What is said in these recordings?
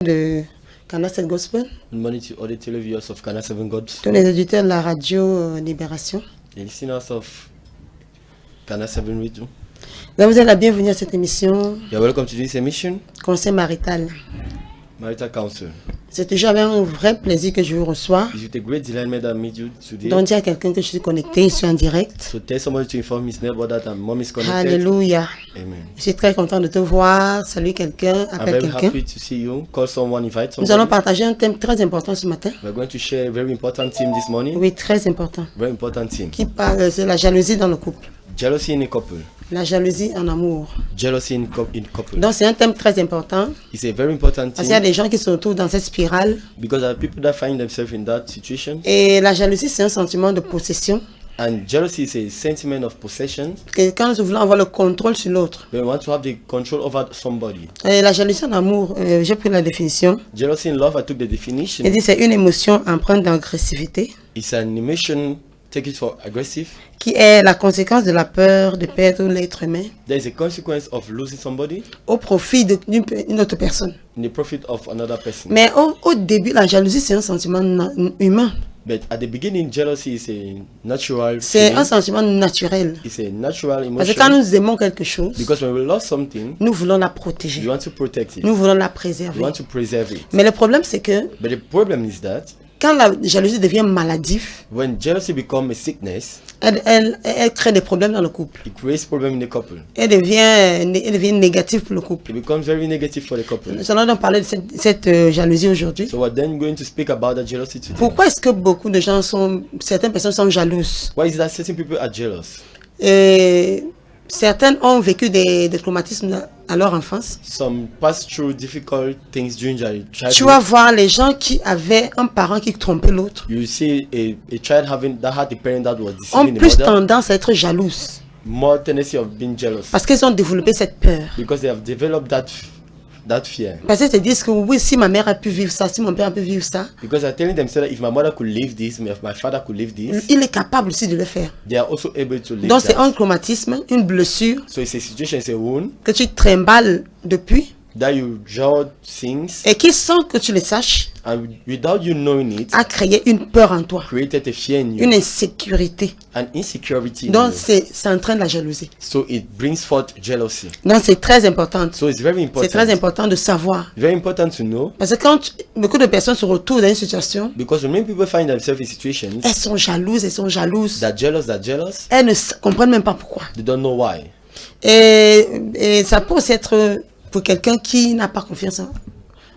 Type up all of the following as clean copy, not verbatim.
De Canal 7 Gospel, Good morning to all the televiewers of Canal 7 Gods, tous les auditeurs de la radio Libération. the listeners of Canal 7 Radio. Vous êtes la bienvenue à cette émission You're welcome to this emission, Conseil marital. Marital Council. C'est toujours avec un vrai plaisir que je vous reçois. It's with a great delight that I meet you today. Donc dire à quelqu'un que je suis connecté, je suis en direct. So tell somebody to inform his neighbor that mom is connected. Alléluia. Amen. Je suis très content de te voir. Salut quelqu'un, I'm appelle very quelqu'un. happy to see you. Call someone, invite Nous allons somebody. partager un thème très important ce matin. We're going to share a very important theme this morning. Oui, très important. Very important theme. Qui parle, c'est la jalousie dans le couple. Jealousy in a couple. La jalousie en amour. Jealousy in couple. Donc c'est un thème très important. It's a very important Parce qu'il y a theme des gens qui se retrouvent dans cette spirale. because there are people that find themselves in that situation. Et la jalousie, c'est un sentiment de possession. And jealousy is a sentiment of possession. Que quand nous voulons avoir le contrôle sur l'autre. We want to have the control over somebody. Et la jalousie en amour, j'ai pris la définition. Jealousy in love, I took the definition. Il dit c'est une émotion empreinte d'agressivité It's an emotion, take it for aggressive. qui est la conséquence de la peur de perdre l'être humain There is a consequence of losing somebody au profit d'une autre personne. in the profit of another person. Mais au début, la jalousie, c'est un sentiment humain. But at the beginning, jealousy is a natural C'est feeling. un sentiment naturel. It's a natural Parce que quand emotion. nous aimons quelque chose, Because when we love something, nous voulons la you protéger. want to protect it. Nous voulons la You préserver. want to preserve it. Mais le problème, c'est que But the problem is that quand la jalousie devient maladive, when jealousy becomes a sickness, elle crée des problèmes dans le couple. it creates problems in the couple. Elle devient négative pour le couple. It becomes very negative for the couple. Nous allons donc parler de cette jalousie aujourd'hui. So we're then going to speak about that jealousy today. Pourquoi est-ce que certaines personnes sont jalouses? Why is that certain people are jealous? Et certaines ont vécu des traumatismes à leur enfance. Some pass through difficult things during their Tu childhood. vas voir les gens qui avaient un parent qui trompait l'autre You see a child that had a parent that was ont deceiving the plus mother, tendance à être jalouses more tendency of being jealous parce qu'ils ont développé cette peur. because they have developed that fear. Parce qu'ils se disent que oui, si ma mère a pu vivre ça, si mon père a pu vivre ça, Because they're telling themselves that if my mother could live this, if my father could live this, il est capable aussi de le faire. they are also able to live Donc c'est that. un traumatisme, une blessure So it's a situation, it's a wound que tu trimbales depuis that you draw things, et qui, sans que tu le saches, and without you knowing it, a créé une peur en toi, created a fear in you, une insécurité. an insecurity in Donc you. ça entraîne la jalousie. So it brings forth jealousy. Donc c'est très important. So it's very C'est très important. important de savoir. Very important to know Parce que quand beaucoup de personnes se retrouvent dans une situation, because when many people find themselves in situations elles sont jalouses. that jealous, Elles Elles ne comprennent même pas pourquoi. they don't know why. Et ça peut aussi être pour quelqu'un qui n'a pas confiance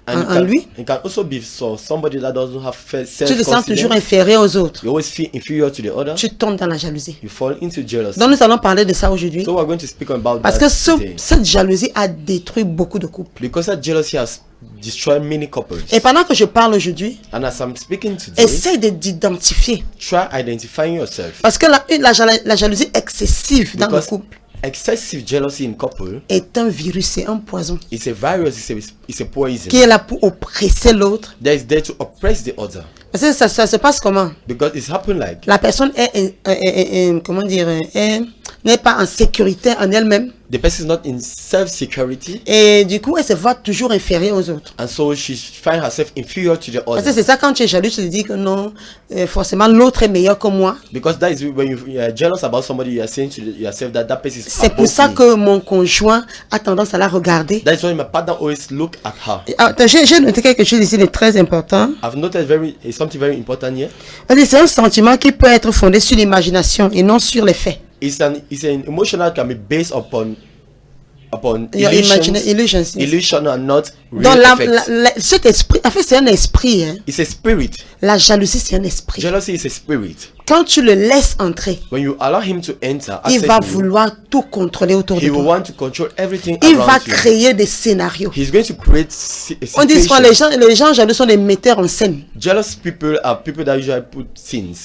en lui. It can also be so somebody that doesn't have Tu te sens toujours self-confidence. inférieur aux autres. You always feel inferior to the other. Tu tombes dans la jalousie. You fall into jealousy. Donc nous allons parler de ça aujourd'hui. So we're going to speak about Parce that que today. cette jalousie a détruit beaucoup de couples. Because that jealousy has destroyed many couples. Et pendant que je parle aujourd'hui, And as I'm speaking today, essaye d'identifier. try identifying yourself. Parce que la jalousie excessive dans le Because couple excessive jealousy in couple est un virus, c'est un poison is a virus, it's a poison qui est là pour oppresser l'autre. that is there to oppress the other. Parce que ça se passe comment? Because it's happened like La personne n'est pas en sécurité en elle-même the person is not in self-security, et du coup elle se voit toujours inférieure aux autres. and so she finds herself inferior to the Parce que other. c'est ça, quand tu es jaloux, tu te dis que non, forcément l'autre est meilleur que moi. Because that is when you are jealous about somebody, you are saying to yourself that that person is C'est pour above ça me. que mon conjoint a tendance à la regarder. That is why my partner always look at her. Attends, j'ai noté quelque chose ici de très important. I've noted something very important here. C'est un sentiment qui peut être fondé sur l'imagination et non sur les faits. It's an emotion that can be based upon Your illusions, yes. illusion and not Donc real effects. cet esprit, en fait c'est un esprit. Hein. It's a spirit. La jalousie c'est un esprit. Jealousy is a spirit. Quand tu le laisses entrer, When you allow him to enter, il access va you, vouloir tout controller autour de he will toi. want to control everything Il va around you. créer des scénarios. He's going to create a On dit souvent situation. les gens jaloux sont des metteurs en scène. Jealous people are people that usually put scenes.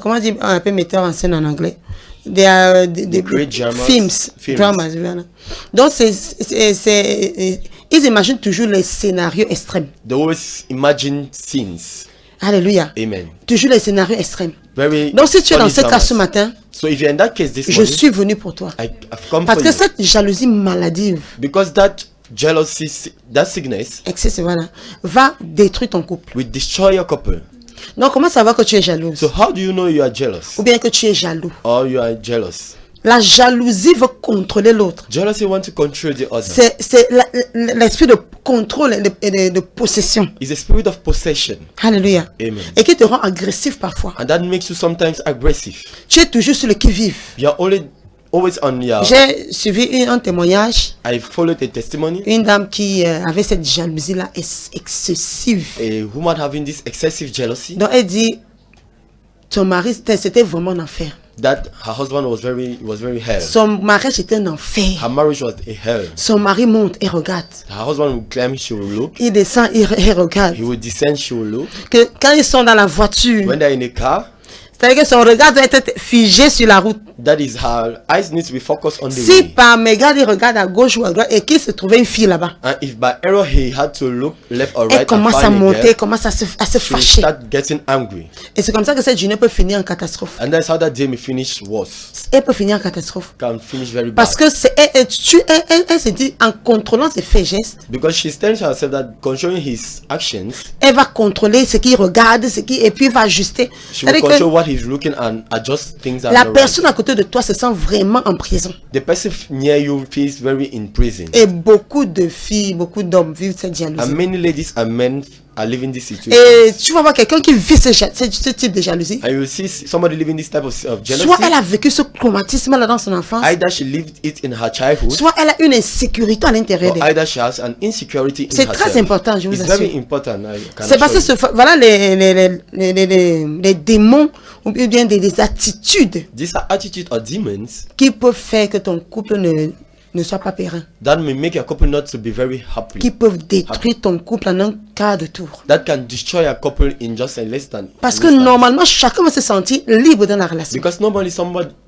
Comment dire un peu metteurs en scène en anglais? Des create dramas, films. films. Voilà. Donc ils imaginent toujours les scénarios extrêmes. They always imagine scenes. Alléluia. Amen. Toujours les scénarios extrêmes. Very Donc si tu es dans funny ce cas dramas. ce matin, So if you're in that case this je morning, suis venu pour toi. I've come Parce for que you. cette jalousie maladive Because that jealousy, that sickness, excessif, voilà, va détruire ton couple. will destroy your couple. Donc, comment savoir que tu es jalouse? So how do you know you are jealous Ou bien que tu es jaloux? or you are jealous? La jalousie veut contrôler l'autre. Jealousy wants to control the other. C'est l'esprit de contrôle et de possession. It's a spirit of possession. Alléluia. Amen. Et qui te rend agressif parfois. And that makes you sometimes aggressive. Tu es toujours sur le qui-vive. You are always on your... J'ai suivi un témoignage. I followed a testimony. Une dame qui avait cette jalousie-là excessive. A woman having this excessive jealousy. Donc elle dit, ton mari, c'était vraiment un enfer. That her husband was very hell. Son mariage était un enfer. Her marriage was a hell. Son mari monte et regarde. Her husband will climb, she will look. Il descend et regarde. He will descend, she will look. Que quand ils sont dans la voiture, When they're in a car, c'est-à-dire que son regard doit être figé sur la route. that is her eyes need to be focused on the Si way. par mégarde il regarde à gauche ou à droite et qu'il se trouvait une fille là-bas, And if by error he had to look left or elle right and commence à find a monter, girl, commence à se she will fâcher. start getting angry. Et c'est comme ça que cette journée peut finir en catastrophe. And that's how that day may finish worse. Elle peut finir en catastrophe. Can finish very bad. Parce que elle se dit, en contrôlant ses faits et gestes, Because she's telling herself that controlling his actions, elle va contrôler ce qu'il regarde, et puis va ajuster. she will C'est-à-dire control que what he's looking and adjust things that la are right. personne à côté de toi se sent vraiment en prison. The person near you feels very in prison. Et beaucoup de filles, beaucoup d'hommes vivent cette And jalousie. many ladies and men are living this situation. Et tu vas voir quelqu'un qui vit ce type de jalousie. And you see somebody living this type of jealousy. Soit elle a vécu ce traumatisme là dans son enfance, Either she lived it in her childhood, soit elle a une insécurité à l'intérieur or d'elle. either she has an insecurity in C'est herself. très important, je vous It's assure. very important. I can C'est parce assure que you. voilà les démons ou bien des attitudes These are attitudes or demons qui peuvent faire que ton couple ne soit pas périn, that may make your couple not to be very happy. qui peuvent détruire ton couple en un quart de tour. That can destroy a couple in just a less than. Parce an que instant. normalement, chacun va se sentir libre dans la relation. Because normally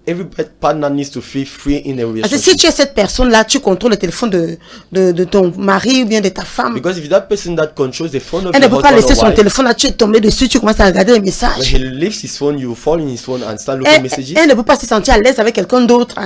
every partner needs to feel free in a Parce que si relationship. tu es cette personne-là, tu contrôles le téléphone de ton mari ou bien de ta femme. Because if that person that controls the phone of Elle ne your peut pas husband laisser or son wife, téléphone là, tu es tombé dessus, tu commences à regarder les when messages. he leaves his phone, you fall in his phone and start looking messages. Elle ne peut pas se sentir à l'aise avec quelqu'un d'autre à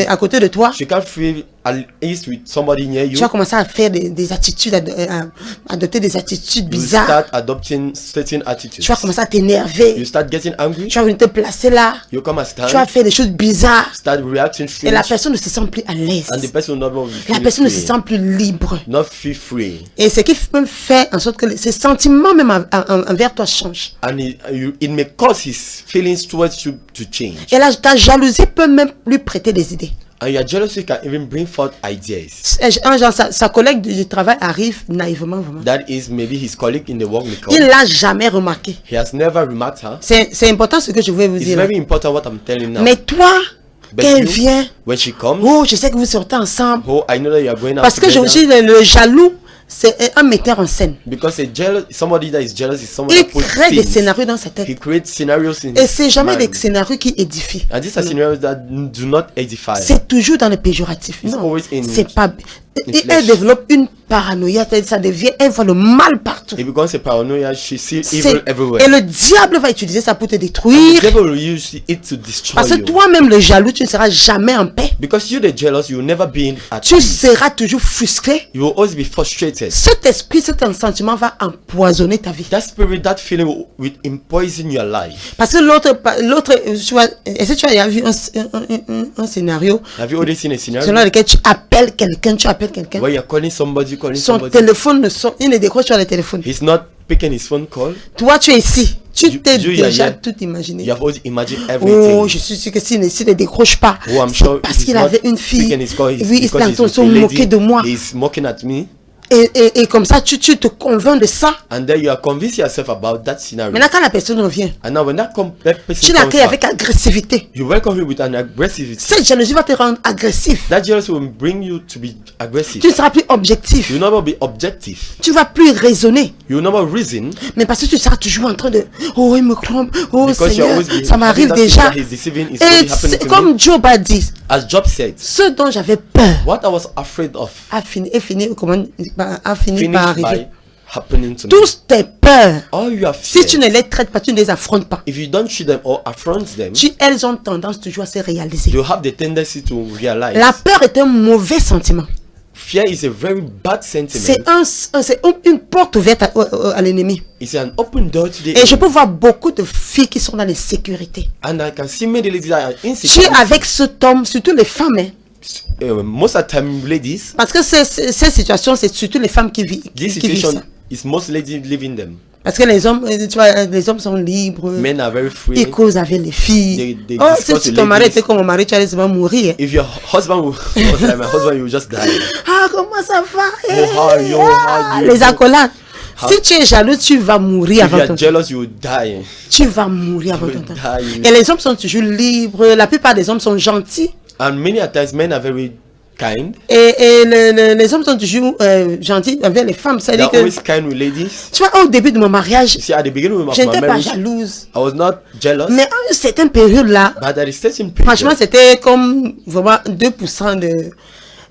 à côté de toi. She can't feel at ease with somebody near you. Tu vas commencer à faire des attitudes, à adopter des attitudes You bizarres. start adopting certain attitudes. Tu vas commencer à t'énerver. You start getting angry. Tu vas venir te placer là. You come and Tu vas stand. faire des choses bizarres. Start reacting Et la strange. personne ne se sent plus à l'aise. And the person will not La feel personne ne se free. sent plus libre. Not feel free. Et ce qui peut faire en sorte que ses sentiments même envers toi changent. And it may cause his feelings towards you to change. Et là, ta jalousie peut même lui prêter des idées. And your jealousy can even bring forth ideas. Un genre, sa collègue du travail arrive naïvement, vraiment. That is maybe his colleague in the work may Il come. l'a jamais remarqué. He has never remarked her. C'est important ce que je voulais vous It's dire. very important what I'm telling now. Mais toi, But quand elle you, vient, when she comes, oh, je sais que vous sortez ensemble. oh, I know that you are going out Parce que together. le jaloux, c'est un metteur en scène. Because somebody that is jealous is someone Il that puts crée des things. scénarios dans sa He tête. creates scenarios in Et his c'est jamais mind. des scénarios qui édifient. And these are scenarios that do not edify. C'est toujours dans le péjoratif. It's Non, always in- c'est pas. Et flesh. elle développe une paranoïa, ça devient, elle voit le mal partout. It becomes a paranoia. She sees C'est- evil everywhere. Et le diable va utiliser ça pour te The détruire. devil will use it to destroy Parce que you. toi-même, le jaloux, tu ne seras jamais en paix. Because you the jealous, you will never be at Tu peace. seras toujours frustré. You will always be frustrated. Cet esprit, cet sentiment va empoisonner ta vie. That spirit, that feeling will poison your life. Parce que l'autre, tu vois, est-ce que tu as vu un scénario Have you already seen a selon scenario lequel tu appelles quelqu'un, where you're calling somebody, son téléphone il ne décroche pas le téléphone. he's not picking his phone call? Toi, tu es ici. Tu You- t'es you, you are déjà here. tout imaginé. You have already imagined everything. Oh, je suis sûr que s'il ne décroche pas, Oh, I'm c'est sure parce he's qu'il not avait une fille. picking his call. It's Oui, il because s'est he's with se a moquer lady. de moi. He's mocking at me. Et comme ça, tu te convaincs de ça. And then you are convinced yourself about that scenario. Maintenant, quand la personne revient, And now when that person tu comes l'accueilles back, avec agressivité. you welcome him with an aggressivity. Cette jalousie va te rendre agressif. That jealousy will bring you to be aggressive. Tu ne seras plus objectif. You will never be objective. Tu vas plus raisonner. You will never reason. Mais parce que tu seras toujours en train de oh, il me trompe, oh Because you Seigneur, always be ça m'arrive having that déjà. feeling that he's deceiving, it's Et already happening c'est to comme me. Job a dit, As Job said, ce dont j'avais peur what I was afraid of a fini par finished arriver. by happening to me. Tous tes peurs, All you have si tu feared, ne les traites pas, tu ne les affrontes pas. if you don't treat them or affront them, Elles ont tendance toujours à se réaliser. you have the tendency to realize La peur est un mauvais sentiment. Fear is a very bad sentiment. C'est une porte ouverte à l'ennemi. It's an open door to the Et je peux voir beaucoup de filles qui sont dans l'insécurité. And I can see many ladies that are Tu es insecure. avec cet homme, surtout les femmes. Hein. Most of the time, ladies, Parce que ces situations, c'est surtout les femmes qui vivent this qui vivent situation ça. is most ladies living them. Parce que les hommes, tu vois, les hommes sont libres. Men are very free. Ils causent avec les filles. They Oh, discuss si with ton mari ladies. était comme mon mari, tu allais souvent mourir. If your husband was like my husband, you will just die. Ah, comment ça va? Oh, how are you? How are you? Les accolades. Si tu es jaloux, tu vas mourir If you avant are ton temps. jealous, you will die. Tu vas mourir avant You ton will temps. die. Et les hommes sont toujours libres. La plupart des hommes sont gentils. And many a times, men are very kind. Et les hommes sont toujours gentils avec les femmes. They C'est-à-dire are que, always kind with ladies. tu vois, au début de mon mariage, You see, at the beginning of je my n'étais pas marriage, jalouse. I was not jealous. Mais à une certaine période-là, But at a certain franchement, period, c'était comme vraiment 2% de...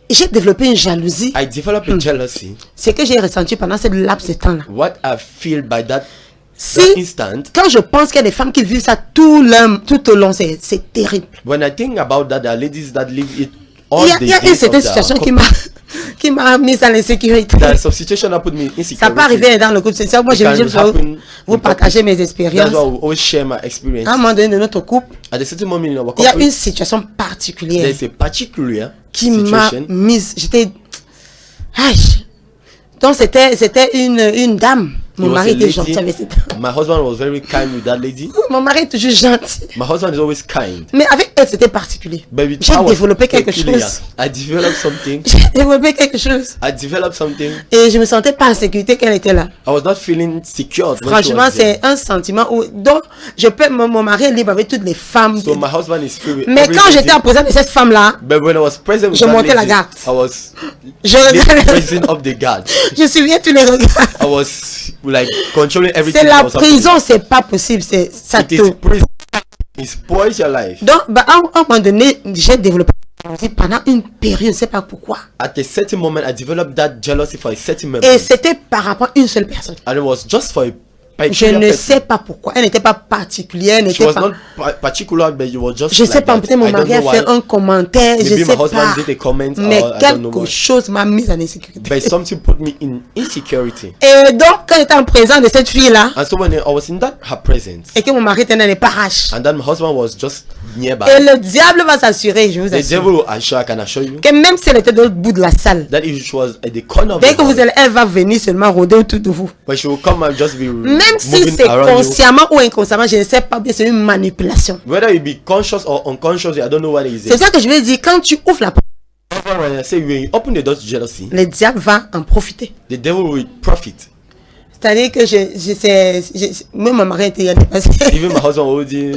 J'ai développé une jalousie. I developed a jealousy. C'est que j'ai ressenti pendant ce laps de temps-là. What I feel by that Si, instant, quand je pense qu'il y a des femmes qui vivent ça tout au long, c'est terrible. when I think about that, there are ladies that live it Il all y a, the il y a une days certaine of situation their qui m'a mise dans l'insécurité. There are some situations that put me in Ça peut arriver dans le couple. C'est ça, moi, It je can vais happen vous in partager mes That's expériences. why I will always share my experience. À un moment donné de notre couple, At a certain moment in our il y a couple, une situation particulière there's a particular qui m'a situation. mise. J'étais. Aïe. Donc, c'était une dame. Mon It was mari a était lady. gentil avec cette dame. My husband was very kind with that lady. Mon mari est toujours gentil. My husband is always kind. Mais avec elle, c'était particulier. But with J'ai her was développé quelque peculiar. chose. I developed something. J'ai développé quelque chose. I developed something. Et je me sentais pas en sécurité qu'elle était là. I was not feeling secure. when she Franchement, was there. c'est un sentiment où. Donc, mon mari est libre avec toutes les femmes. So my husband is free with Mais every quand lady. j'étais en présence de cette femme-là, But when I was present with Je that montais la lady, garde. I was je regardais. raising up the guard. Je suivais tous les regards. I was like controlling everything. C'est la that was happening. prison, c'est pas possible. Ça It is te. prison. It spoils your life. Donc, à un moment donné, j'ai développé pendant une période, je ne sais pas pourquoi. At a certain moment, I developed that jealousy for a certain moment. Et c'était par rapport à une seule personne. And it was just for a Je particular ne person. sais pas pourquoi. Elle n'était pas particulière. Elle She n'était was pas. not particular, but you were just Je sais like pas, that. peut-être mon I don't mari a know fait why. un commentaire, je Maybe sais my husband pas. did a comment, Mais or I don't know quelque why. chose m'a mise en insécurité. But something put me in insecurity. Et donc, quand j'étais en présence de cette fille-là, And so when I was in that her presence, et que mon mari était dans les parages, and then my husband was just nearby, et le diable va s'assurer, je vous the assure, devil, I can assure you, que même si elle était de l'autre bout de la salle, that if she was at the corner of dès the que vous hall, allez, elle va venir seulement rôder autour de vous. but she will come and just be Même si moving c'est around you. consciemment ou inconsciemment, je ne sais pas bien, c'est une manipulation. Whether you be conscious or unconscious, I don't know what it is. C'est ça que je veux dire, quand tu ouvres la porte, When I say when you open the door to jealousy, le diable va en profiter. the devil will profit. C'est-à-dire que même mon mari était dépassé. Even my husband already.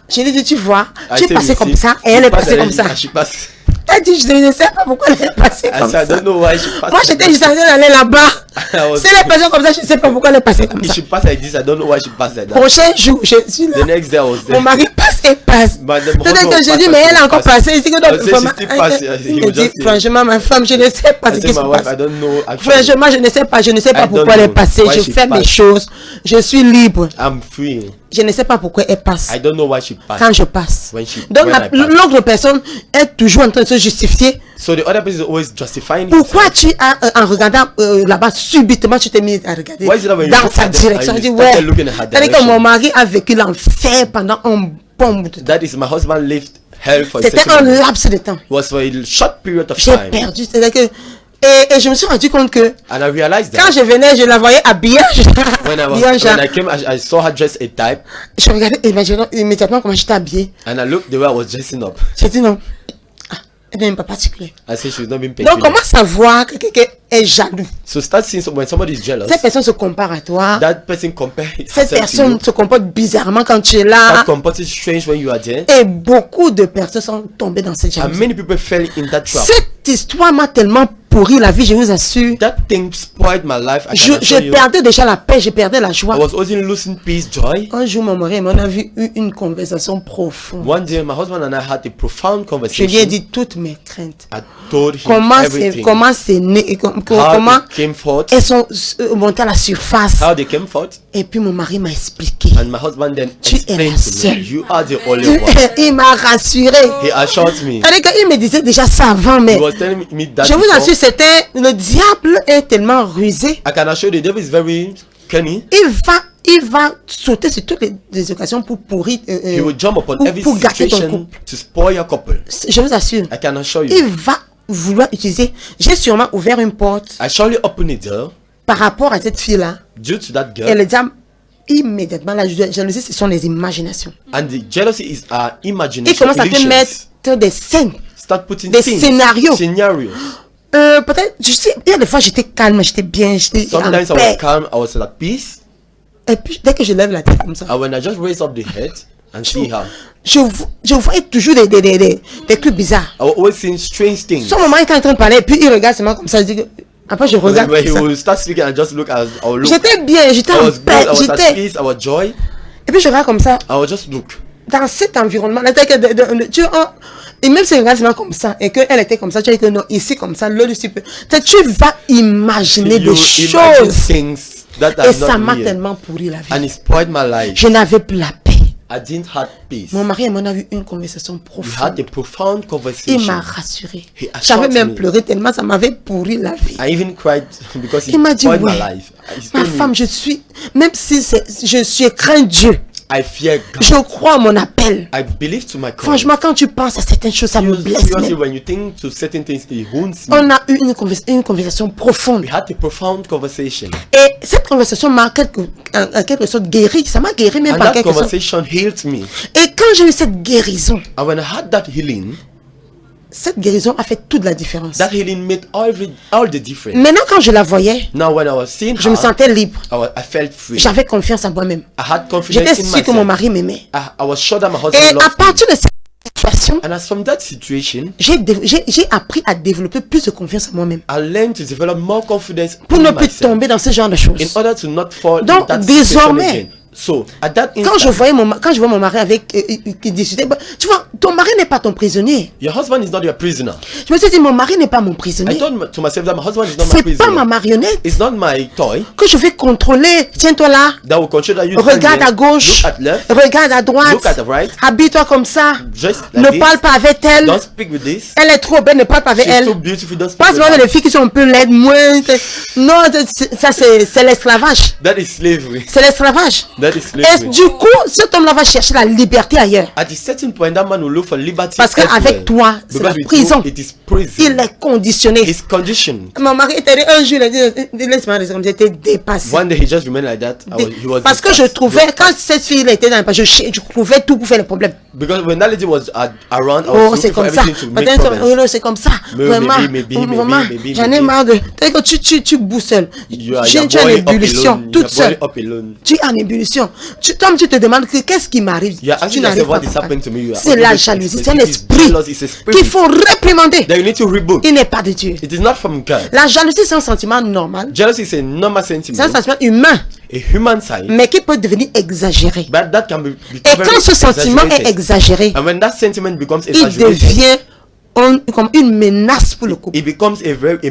Je lui ai dit, tu vois, I tu es say, passé you comme see, ça, et she elle est passed passée comme already, ça. and she passed. Elle dit, je ne sais pas pourquoi elle est passée I comme said, I ça. don't know why she passed. Moi, j'étais juste en train d'aller là-bas. I was- Si elle est passée comme ça, je ne sais pas pourquoi elle est passée comme If ça. she passed like this, I don't know why she passed like that. Prochain jour, je suis là. The next day I was Mon there. mari passe et passe. But the C'est-à-dire husband que je was dis, passed, mais elle she a encore passed. passé. Il dit que I donc, said, she vraiment, still passed, he il me will dit, just say- franchement, ma femme, je ne sais pas ce I qui said, se my wife, I passe. don't know actually. Franchement, je ne sais pas I pourquoi don't elle est know passée. why Je she fais mes passed. choses. Je suis libre. I'm free. Je ne sais pas pourquoi elle passe. I don't know why she passed. Quand je passe. When she- Donc, when I pass. l'autre personne est toujours en train de se justifier. So the other person is always justifying Pourquoi himself. tu as, en regardant là-bas, subitement, tu t'es mis à regarder Why is it that when you dans look sa at them direction? and Je dis, you ouais. started looking at her C'est-à-dire que direction? mon mari a vécu l'enfer pendant un bon bout de temps. That is my husband lived hell for a C'était certain un moment. laps de temps. It was for a short period of J'ai time. perdu. C'est-à-dire que. Et je me suis rendu compte que And I realized quand that je venais, je la voyais habillée. when I came, I saw her dressed a type, Je regardais immédiatement comment j'étais habillée. and I looked the way I was dressing up. J'ai dit non. Ah, elle n'est même pas particulière. I said she's not being Donc, peculiar. comment savoir que quelqu'un est jaloux? So start seeing when somebody is jealous, Cette personne se compare à toi. that person compare Cette herself to you. personne se comporte bizarrement quand tu es là. That comports is strange when you are there. Et beaucoup de personnes sont tombées dans cette And jalousie. many people fell in that trap. Cette histoire m'a tellement pourri la vie, je vous assure. That thing spoiled my life. I Je can assure you. perdais déjà la paix, je perdais la joie. I was also losing peace, joy. Un jour, mon mari et moi, on a eu une conversation profonde. One day, my husband and I had a profound Je conversation. lui ai dit toutes mes craintes. I told him everything. Comment c'est né, et How comment it came forth, elles sont montées à la surface. how they came forth, Et puis mon mari m'a expliqué. and my husband then Tu es la explained to seule. me, you are the only one. Il m'a rassuré. He assured me. C'est-à-dire qu'il me disait déjà ça avant, mais He was telling me that je vous before, assure, le diable est tellement rusé. I can assure you, the devil is very cunning. Il va sauter sur toutes les occasions pour pourrir, He will jump upon every pour gâter ton situation couple. to spoil your couple. Je vous assure. I can assure you. Il va vouloir utiliser. J'ai sûrement ouvert une porte I surely open a door par rapport à cette fille-là. due to that girl. Et le diable, immédiatement, la jalousie, ce sont les imaginations. And the jealousy is our Il imagination. commence à te illusions. mettre des scènes. Start putting des things, scénarios. scenarios. Peut-être, je sais, il y a des fois, j'étais calme, j'étais bien, j'étais en Sometimes I was paix. calm, I was at peace. Et puis, dès que je lève la tête comme ça, And when I just raise up the head and see her, je voyais toujours des trucs bizarres. I will always see strange things. Son maman était en train de parler, et puis il regarde seulement comme ça, je dis que... Après, je regarde When he comme ça. will start speaking and just look at, I will look. J'étais bien, j'étais I en was good, paix, I was at j'étais... peace, I was joy. Et puis, je regarde comme ça, I will just look. dans cet environnement-là, tu vois, et même si elle regarde seulement comme ça, et qu'elle était comme ça, tu as dit que non, ici comme ça, l'autre ici, tu vas imaginer You des imagine choses. things that Et are ça not m'a real. tellement pourri la vie. And it spoiled my life. Je n'avais plus la paix. I didn't have peace. Mon mari et moi, on a eu une conversation We profonde. had a profound Il conversation. m'a rassuré. He assured J'avais même me. pleuré tellement ça m'avait pourri la vie. I even cried because he Il m'a dit, spoiled my ouais, life. He ma told me, femme, même si je crains Dieu, I fear God. je crois à mon appel. I believe to my call. Franchement, quand tu penses à certaines choses, ça me blesse. Seriously, Même. when you think to certain things, it wounds me. On a eu une conversation profonde. We had a profound conversation. Et cette conversation m'a en quelque sorte guéri. Ça m'a guéri même And par that quelque sorte. conversation healed me. Et quand j'ai eu cette guérison, And when I had that healing a fait toute la différence. made all the difference. Maintenant, quand je la voyais, Now when I was seeing je me her, sentais libre. I felt free. J'avais confiance en moi-même. I had J'étais confidence in sûre que mon myself. mari m'aimait. I was sure that my Et husband à loved me. partir de cette situation, And as from that situation, j'ai appris à développer plus de confiance en moi-même. I learned to develop more confidence Pour in ne plus myself tomber dans ce genre de choses. in order to not fall Donc, in that désormais, situation again. So, at that Quand je instant, vois mon mari avec qui discutait, tu vois, ton mari n'est pas ton prisonnier. your husband is not your prisoner. Je me suis dit, mon mari n'est pas mon I prisonnier. told to myself that my husband is not my C'est pas prisoner. ma marionnette It's not my toy que je vais contrôler. Tiens-toi là, that will control that you regarde stand à gauche, here, look at left, regarde à droite, look at the right, habille-toi comme ça, just like ne this. parle pas avec elle. Don't speak with this. Elle est trop belle, ne parle pas avec She's elle. so beautiful, don't speak Passe with moi avec her. les filles qui sont un peu laides, moins. Non, ça c'est l'esclavage. That is slavery. C'est l'esclavage. That is Et slavery. du coup, cet homme-là va chercher la liberté ailleurs. At a certain point, that man will look for liberty Parce qu'avec elsewhere. toi, c'est Because la with prison. you, it is prison. Il est conditionné. His condition. Mon mari était allé un jour, il a dit, laisse-moi rester comme j'étais dépassé. One day he just remained like that. He was Parce que je depressed. trouvais, quand cette fille était dans le passé, je trouvais tout pour faire le problème. Because when that lady was around, I was Oh, looking c'est for comme ça. everything to make Attends, problems. non, c'est comme ça. Vraiment, vraiment, j'en ai marre de. T'as que tu bouges seul. Tu es en ébullition, toute seule. Tu es en ébullition. Toi, tu te demandes qu'est-ce qui m'arrive. Tu n'arrives pas. C'est la jalousie, c'est un esprit qu'il faut réprimander. That you need to rebuke. Il n'est pas de Dieu. It is not from God. La jalousie, c'est un sentiment normal. Jealousy is a normal C'est un sentiment, sentiment humain, a human side, mais qui peut devenir exagéré. but that can be Et become quand ce sentiment est exagéré, and when that sentiment becomes il exaggerated, devient comme une menace pour le couple. it becomes an threat.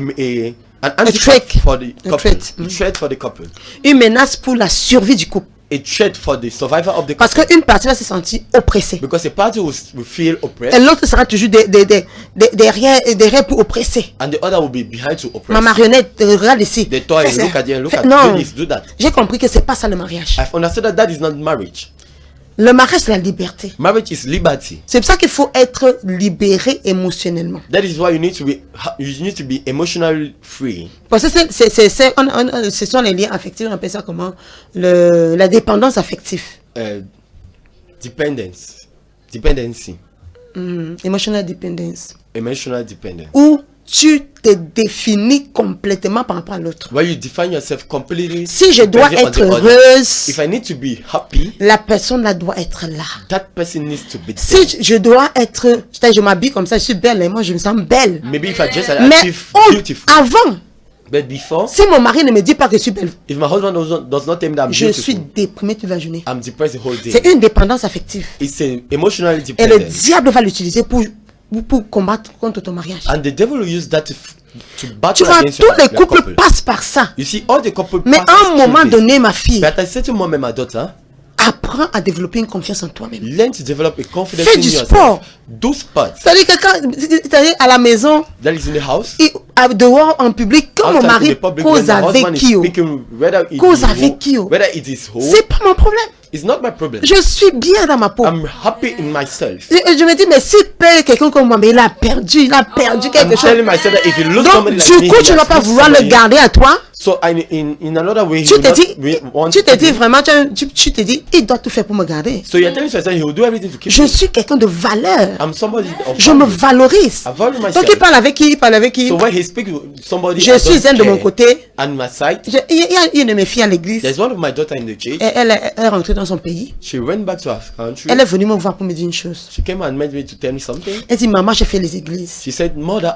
handicap for the A couple, threat. a threat for the couple, Une menace pour la survie du couple. a threat for the survival of the Parce couple. qu'une partie va se sentir oppressée. Because a party will feel Et oppressed, l'autre sera toujours derrière pour oppresser. and the other will be behind to oppress. Ma marionnette, regarde ici. The toy, Fais ça. look at them, look Fais- at Non, do this, do that. j'ai compris que c'est pas ça le mariage. I've understood that that is not marriage. Le mariage, c'est la liberté. Marriage is liberty. C'est pour ça qu'il faut être libéré émotionnellement. That is why you need to be emotionally free. Parce que ce sont les liens affectifs, on appelle ça comment? La dépendance affective. Dependency, Emotional dependence. emotional dependence. Où tu te définis complètement par rapport à l'autre. Where you define yourself completely. Si je dois depending on être the other. heureuse, If I need to be happy, la personne là doit être là. that person needs to be there. Si je dois être, je m'habille comme ça, je suis belle et moi je me sens belle. Maybe if I just Mais achieve beautiful. avant, But before, si mon mari ne me dit pas que je suis belle, if my husband does not tell me that I'm je suis beautiful, déprimée toute la journée. I'm depressed the whole C'est day. une dépendance affective. It's an emotionally Et le dependent. diable va l'utiliser pour combattre contre ton mariage. And the devil will use that to Tu battle vois, against tous your les couples couple. passent par ça. You see, all the couple Mais pass à un through moment this. donné, ma fille, But at a certain moment, my daughter, Apprends à développer une confiance en toi-même. Learn to develop a confidence Fais in du yourself. sport. Do sports. C'est-à-dire que quand à la maison, That is in the house. dehors en public, quand mon mari cause avec qui, whether it is home, c'est pas mon problème. It's not my problem. Je suis bien dans ma peau. I'm happy in myself. Je me dis, mais si perd quelqu'un comme moi, mais il a perdu quelque chose. Donc, du coup, tu ne vas pas vouloir le garder à toi. So in another way, tu te dis vraiment, tu te dis, il doit tout faire pour me garder. So you're telling yourself he will do everything to keep je suis quelqu'un de valeur. I'm somebody of je me valorise. I value myself. Donc il parle avec qui? So when he speaks to somebody, je suis un de mon côté. And my side. Il y a une de mes filles à l'église. There's one of my daughter in the church. Elle est rentrée dans son pays. She went back to her country. Elle est venue me voir pour me dire une chose. She came and met me to tell me something. Elle dit, maman, j'ai fait les églises. She said, mother,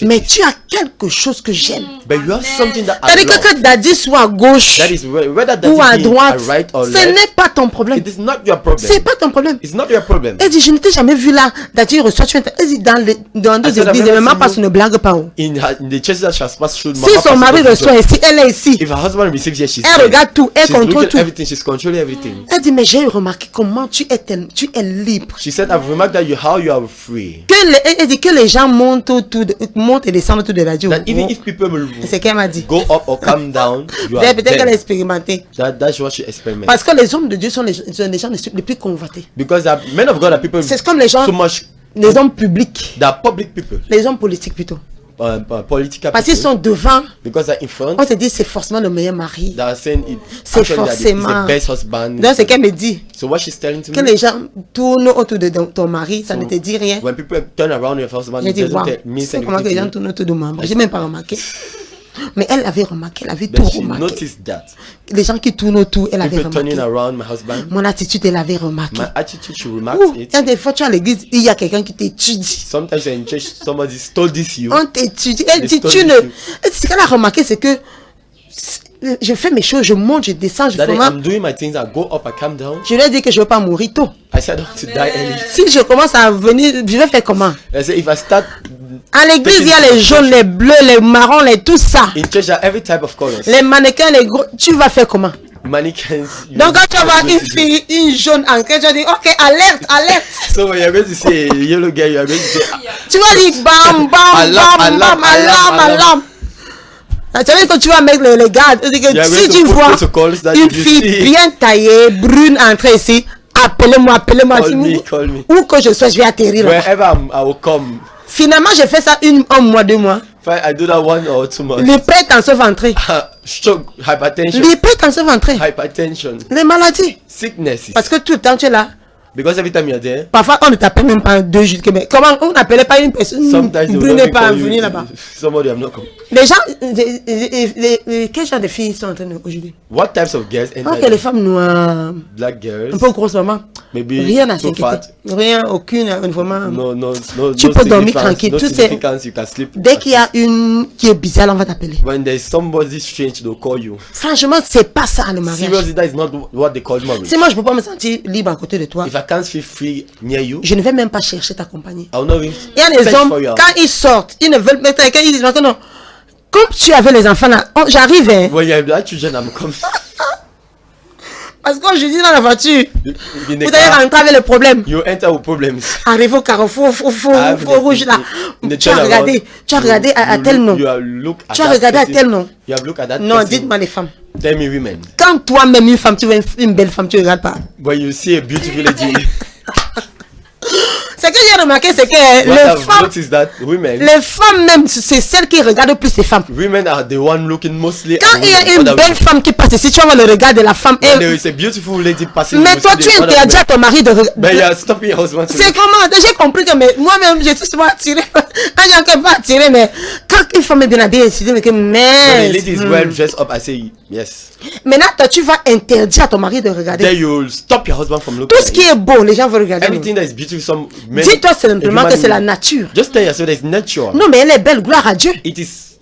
mais tu as quelque chose que j'aime. But you have something that I love. Que Daddy soit à gauche ou à droite, ce n'est pas ton problème. It is not your problem. C'est pas ton problème. It's not your problem. Elle dit, je ne t'ai jamais vu là. Daddy reçoit. Elle dit, dans deux églises, maman passe une blague par où. In the church that she has passed through, si son mari reçoit ici, elle est ici. If her husband receives here, elle regarde tout, elle contrôle tout. She's controlling everything. Elle dit, mais j'ai remarqué comment tu es libre. She said, I've remarked that how you are free. Elle dit que les gens montent et descendent autour de la radio. Even if people will c'est qu'elle m'a dit. Go up or come down, you are peut-être qu'elle a expérimenté. That's what she experienced. Parce que les hommes de Dieu sont les gens les plus convoités. Because men of God are people. C'est comme les gens. Les hommes publics. They are public people. Les hommes politiques plutôt. Parce qu'ils sont devant. Because they're in front. On te dit c'est forcément le meilleur mari. C'est forcément. The best husband. Donc c'est qu'elle me dit. So what she's telling to que les gens tournent autour de ton mari, ça ne te dit rien. When people turn around your husband, it doesn't mean anything. Comment que les gens tournent autour de moi? J'ai même pas remarqué. Mais elle avait remarqué, elle avait tout remarqué. Les gens qui tournent autour, elle avait remarqué. Mon attitude, elle avait remarqué. Il y a des fois, tu es à l'église, il y a quelqu'un qui t'étudie. Sometimes in church, somebody studies you. On t'étudie. Elle dit, ce qu'elle a remarqué, c'est que je fais mes choses, je monte, je descends, je fais I'm doing my things, I go up, I come down. Je lui ai dit que je ne veux pas mourir tôt. I said to die early. Si je commence à venir, je vais faire comment? I said, if I start à l'église, il y a les jaunes, les bleus, les marrons, les tout ça. In church, every type of colors. Les mannequins, les gros, tu vas faire comment? Mannequins. Donc quand tu vas une fille, une jaune ancrée, tu vas dire, ok, alerte. So when you're going to say yellow girl, you're going to say. Tu vas dire bam, alarme. Tu vois que tu vas mettre les gardes. Si tu vois une fille bien taillée, brune entrée ici, appelez-moi. Call me. Où que je sois, je vais atterrir là. Wherever I will come. Finalement, j'ai fait ça un mois, 2 mois. I do that 1 or 2 months. L'hypertension ventrée. Stroke, hypertension. L'hypertension ventrée. Hypertension. Les maladies. Sicknesses. Parce que tout le temps tu es là. Because every time you're there. Parfois on ne t'appelle même pas 2 jours. Mais comment on n'appelait pas une personne? Vous n'est pas venir là-bas. Somebody have not come. Les gens, quel genre de filles sont en train aujourd'hui? What types of girls? Ok, les femmes noires. Black girls. Un peu grosses maman. Maybe rien à s'inquiéter. Rien, aucune vraiment. No. Tu peux dormir tranquille. No significance, you can sleep. Dès qu'il y a une qui est bizarre, on va t'appeler. When there's somebody strange, they'll call you. Franchement, c'est pas ça le mariage. Seriously, that is not what they call marriage. Si moi je peux pas me sentir libre à côté de toi. If I can't feel free near you, je ne vais même pas chercher ta compagnie. I'll not even. Il y a des hommes quand ils sortent, ils ne veulent mettre quelqu'un, ils disent non. Comme tu avais les enfants là, j'arrive. When you have black children, I'm coming. Parce que je dis dans la voiture, vous allez rentrer avec le problème. You enter with problems. Arrive au carrefour, faux rouge là. Tu as regardé à tel nom. Tu as regardé à tel nom. Non, dites-moi les femmes. Tell me women. Quand toi-même une femme, tu vois une belle femme, tu regardes pas. When you see a beautiful lady. Ce que j'ai remarqué, c'est que les femmes même, c'est celles qui regardent plus les femmes. Women are the one looking mostly. Quand il y a une belle femme qui passe ici, tu vas voir le regard de la femme. There is a beautiful lady passing. Mais toi, tu interdis à ton mari de regarder. C'est comment? J'ai compris que moi-même, je suis souvent attirée. Un qui n'est pas attiré, mais quand une femme est bien habillée, je dis que mais. The lady is well dressed up, I say yes. Maintenant, toi, tu vas interdire à ton mari de regarder. Then you stop your husband from looking. Tout ce qui est beau, les gens vont regarder. Everything that is beautiful, dis-toi simplement que c'est la nature. Just tell yourself it's nature. Non, mais elle est belle, gloire à Dieu. She's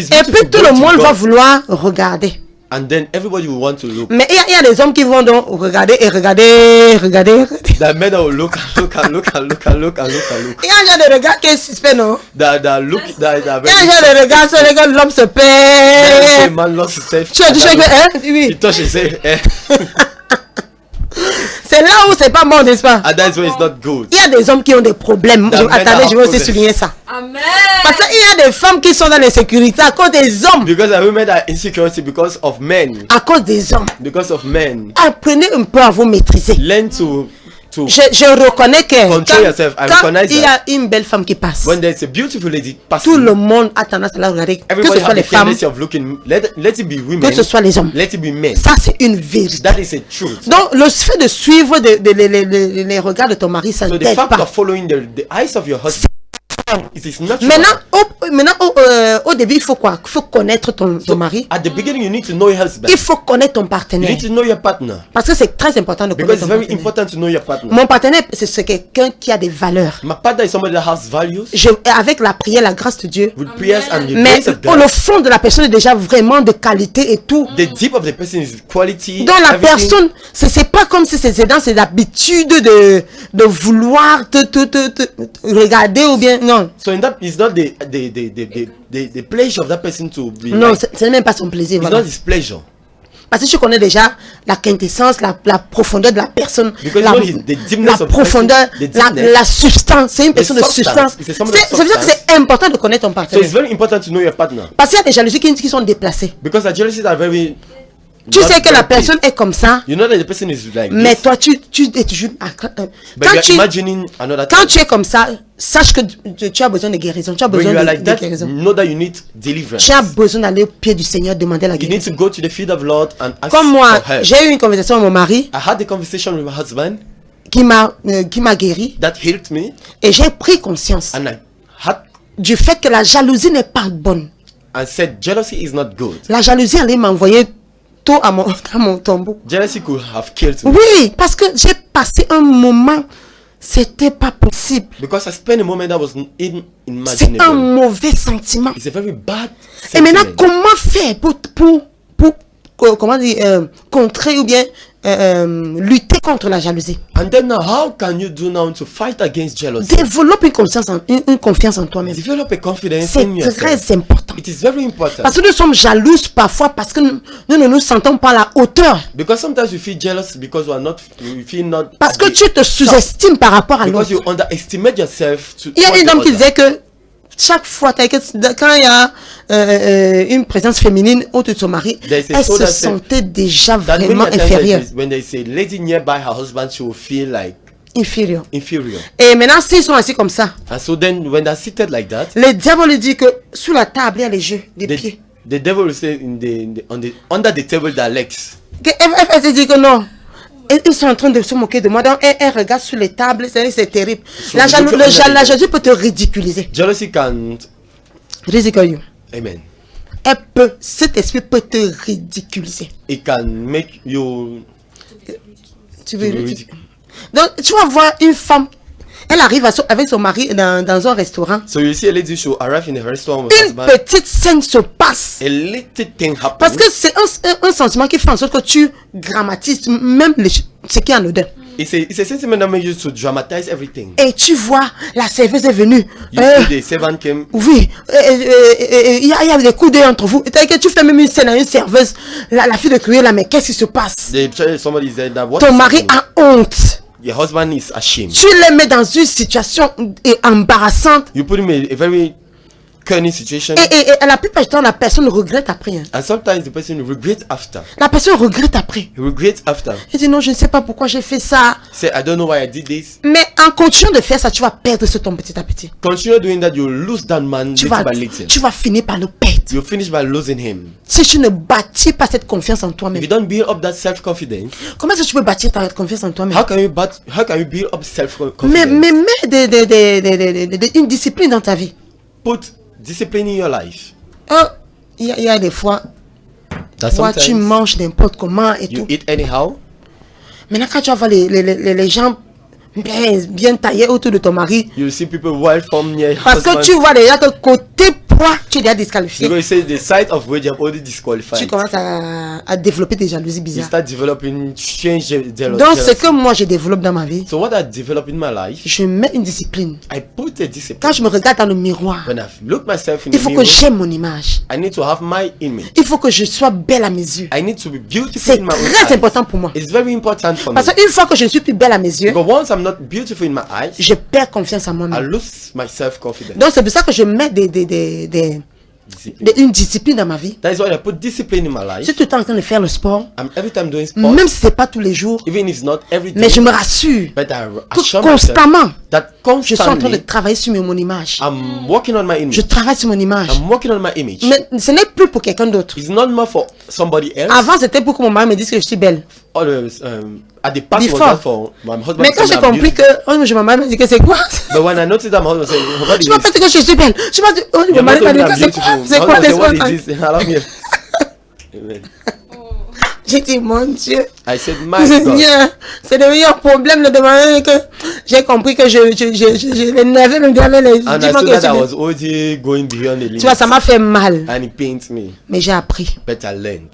beautiful. Et puis tout le monde va vouloir regarder. And then everybody will want to look. Mais il y a des hommes qui vont donc regarder. The men will look. Il y a un genre de regard qui est suspect, non? Il y a un genre de regard sur lequel l'homme se perd. Man lost himself. Tu as dit que oui. Il touche et là où c'est pas bon, n'est-ce pas? And that's why it's not good. Il y a des hommes qui ont des problèmes. Attendez, je vais aussi souligner ça. Amen. Parce qu'il y a des femmes qui sont dans l'insécurité à cause des hommes. Because the women are insecurity because of men. À cause des hommes. Because of men. Apprenez un peu à vous maîtriser. Learn to Je reconnais que quand il y a une belle femme qui passe, when there's a beautiful lady passing, tout le monde a tendance à la regarder. Que ce soit les femmes, let it be women, que ce soit les hommes. Let it be men. Ça, c'est une vérité. That is a truth. Donc, le fait de suivre les regards de ton mari, ça ne t'aide pas. So the fact of following the eyes of your husband, it is natural. Maintenant, au début, il faut quoi? Il faut connaître ton mari. At the beginning, you need to know your husband. Il faut connaître ton You partenaire. need to know your partner. Parce que c'est très important de Because connaître it's ton very partenaire. important to know your partner. Mon partenaire, c'est quelqu'un qui a des valeurs. My partner is somebody that has values. Avec la prière, la grâce de Dieu. With prayers and the Mais grace of au God. fond de la personne est déjà vraiment de qualité et tout. The deep of the person is quality. Donc la everything. personne, c'est pas comme si c'est dans ses habitudes de vouloir te regarder ou bien non. So in that, it's not the pleasure of that person to be. Non, Like, c'est même pas son plaisir. it's Voilà. not his pleasure. Parce que tu connais déjà la quintessence, la profondeur de la personne, Because la, you know the dimness la of the profondeur, person, the deepness. la substance. C'est une personne de substance. substance. It's somebody of Ça veut dire que substance. c'est important de connaître ton So partenaire. it's very important to know your partner. Parce qu'il y a des jalousies qui sont déplacées. Because the jealousies are very. Tu not sais que la very personne big. est comme ça, You know that the person is like mais this, toi tu es toujours. but you're imagining another Quand thing. tu es comme ça, sache que tu as besoin de guérison. Tu as When besoin you are like de that, guérison. know that you need deliverance. Tu as besoin d'aller au pied du Seigneur demander la You need guérison. to go to the feet of Lord and ask Comme moi, for help. j'ai eu une conversation avec mon mari I had a conversation with my husband qui m'a guéri that healed me, et j'ai pris conscience and I had du fait que la jalousie n'est pas bonne. and said jealousy is not good. La jalousie allait m'envoyer tôt à mon tombeau. Jealousy could have killed me Oui, parce que j'ai passé un moment, c'était pas possible. because I spent a moment that was C'est un unimaginable. mauvais sentiment. It's a very bad Et maintenant, sentiment. comment faire pour comment dire, contrer ou bien lutter contre la jalousie? And then now, how can you do now to fight against jealousy? Développe une confiance en toi-même. Develop a confidence C'est in yourself. très important. It is very important. Parce que nous sommes jaloux parfois parce que nous ne nous sentons pas à la hauteur. Because sometimes we feel jealous because we feel not. Parce que tu te sous-estimes par rapport à Because l'autre. you underestimate yourself. Il y a une dame qui disait que chaque fois quand il y a une présence féminine autour de son mari, There is a elle soul se that said sentait déjà that vraiment many a times inférieure. when there is a lady nearby her husband, she will feel like Inférieure. inferior. Et maintenant, s'ils sont assis comme ça, And so then, when they're seated like that, le diable lui dit que sous la table, il y a les jeux, les pieds. the devil will say under the table there are legs. Elle se dit que non. Ils sont en train de se moquer de moi. Donc, elle regarde sur les tables. C'est terrible. La jalousie peut te ridiculiser. Jealousy can. Ridicule you. Amen. Cet esprit peut te ridiculiser. It can make you. Tu veux ridiculiser. Donc, tu vas voir une femme. Elle arrive avec son mari dans un restaurant. So you see a lady show arrive in a restaurant with her Une husband. petite scène se passe. A little thing happens. Parce que c'est un sentiment qui fait en sorte que tu grammatises même ce qui est en odeur. It's a sentiment that makes you to dramatize everything. Et tu vois, la serveuse est venue. You see the servant came. Oui, il y a des coups d'œil entre vous. Que tu fais même une scène à une serveuse. La fille de crier là, mais qu'est-ce qui se passe? Somebody said that what Ton is mari happening? a honte. Your husband is ashamed. Tu les mets dans une situation embarrassante. You put him in a very current situation. Et la plupart du temps, la personne regrette après. Hein. And sometimes the person regrets after. La personne regrette après. He regrets after. Elle dit non, je ne sais pas pourquoi j'ai fait ça. Say, I don't know why I did this. Mais en continuant de faire ça, tu vas perdre ce ton petit à petit. Continue doing that, you lose that man little by little. Tu vas finir par le perdre. You finish by losing him. Si tu ne bâtis pas cette confiance en If toi-même, you don't build up that self-confidence, comment est-ce que tu peux bâtir ta confiance en toi-même? how can you build up self-confidence? Mais mets une discipline dans ta vie. Put discipline in your life. Il y a des fois, That toi, tu sometimes manges n'importe comment et you tout. eat anyhow. Maintenant, quand tu vas voir les gens bien taillés autour de ton mari, You see people well formed near your parce que husband. tu vois déjà que côté poids, tu es déjà disqualifié. Because you say the sight of wage I'm already disqualified. Tu commences à développer des jalousies You bizarres. start developing strange jealousy. Donc, ce que moi je développe dans ma vie, So what I develop in my life, je mets une discipline. I put a discipline. Quand je me regarde dans le miroir, When I look myself in il the faut que mirror, j'aime mon image. I need to have my image. Il faut que je sois belle à mes yeux. I need to be beautiful C'est in my own très eyes. important pour moi. It's very important for Parce me. qu'une fois que je ne suis plus belle à mes yeux, But once I'm not beautiful in my eyes, je perds confiance en I moi-même. lose my self-confidence. Donc, c'est pour ça que je mets une discipline dans ma vie. That is why I put discipline in my Je life. suis tout le temps en train de faire le sport, I'm every time doing sport, même si ce n'est pas tous les jours, even if it's not every mais day, je me rassure but I que assure myself constamment, that je suis en train de constantly travailler sur mon image. I'm working on my image. Je travaille sur mon image. I'm working on my image. Mais ce n'est plus pour quelqu'un d'autre. It's not more for somebody else. Avant, c'était pour que mon mari me dise que je suis belle. Always, at the past was Before. that for my husband. Mais quand to j'ai say I'm compris beautiful. que, oh, mon mari me dit que c'est quoi? But when I noticed that my husband said, what Je is ne vais pas this? dire que je suis belle. Je vais pas dire, oh, mon You're mari not m'a telling dit me que I'm c'est beautiful. quoi? My C'est husband quoi? said, what is this? Allow me. Amen. J'ai dit, mon Dieu. I said, my God. Seigneur, c'est devenu un problème de demander que j'ai compris que je l'énervais même avec les And I dis-moi saw que je that I suis was already going beyond the Tu vois, limit. ça m'a fait mal. And it pains me. Mais j'ai appris. But I learned.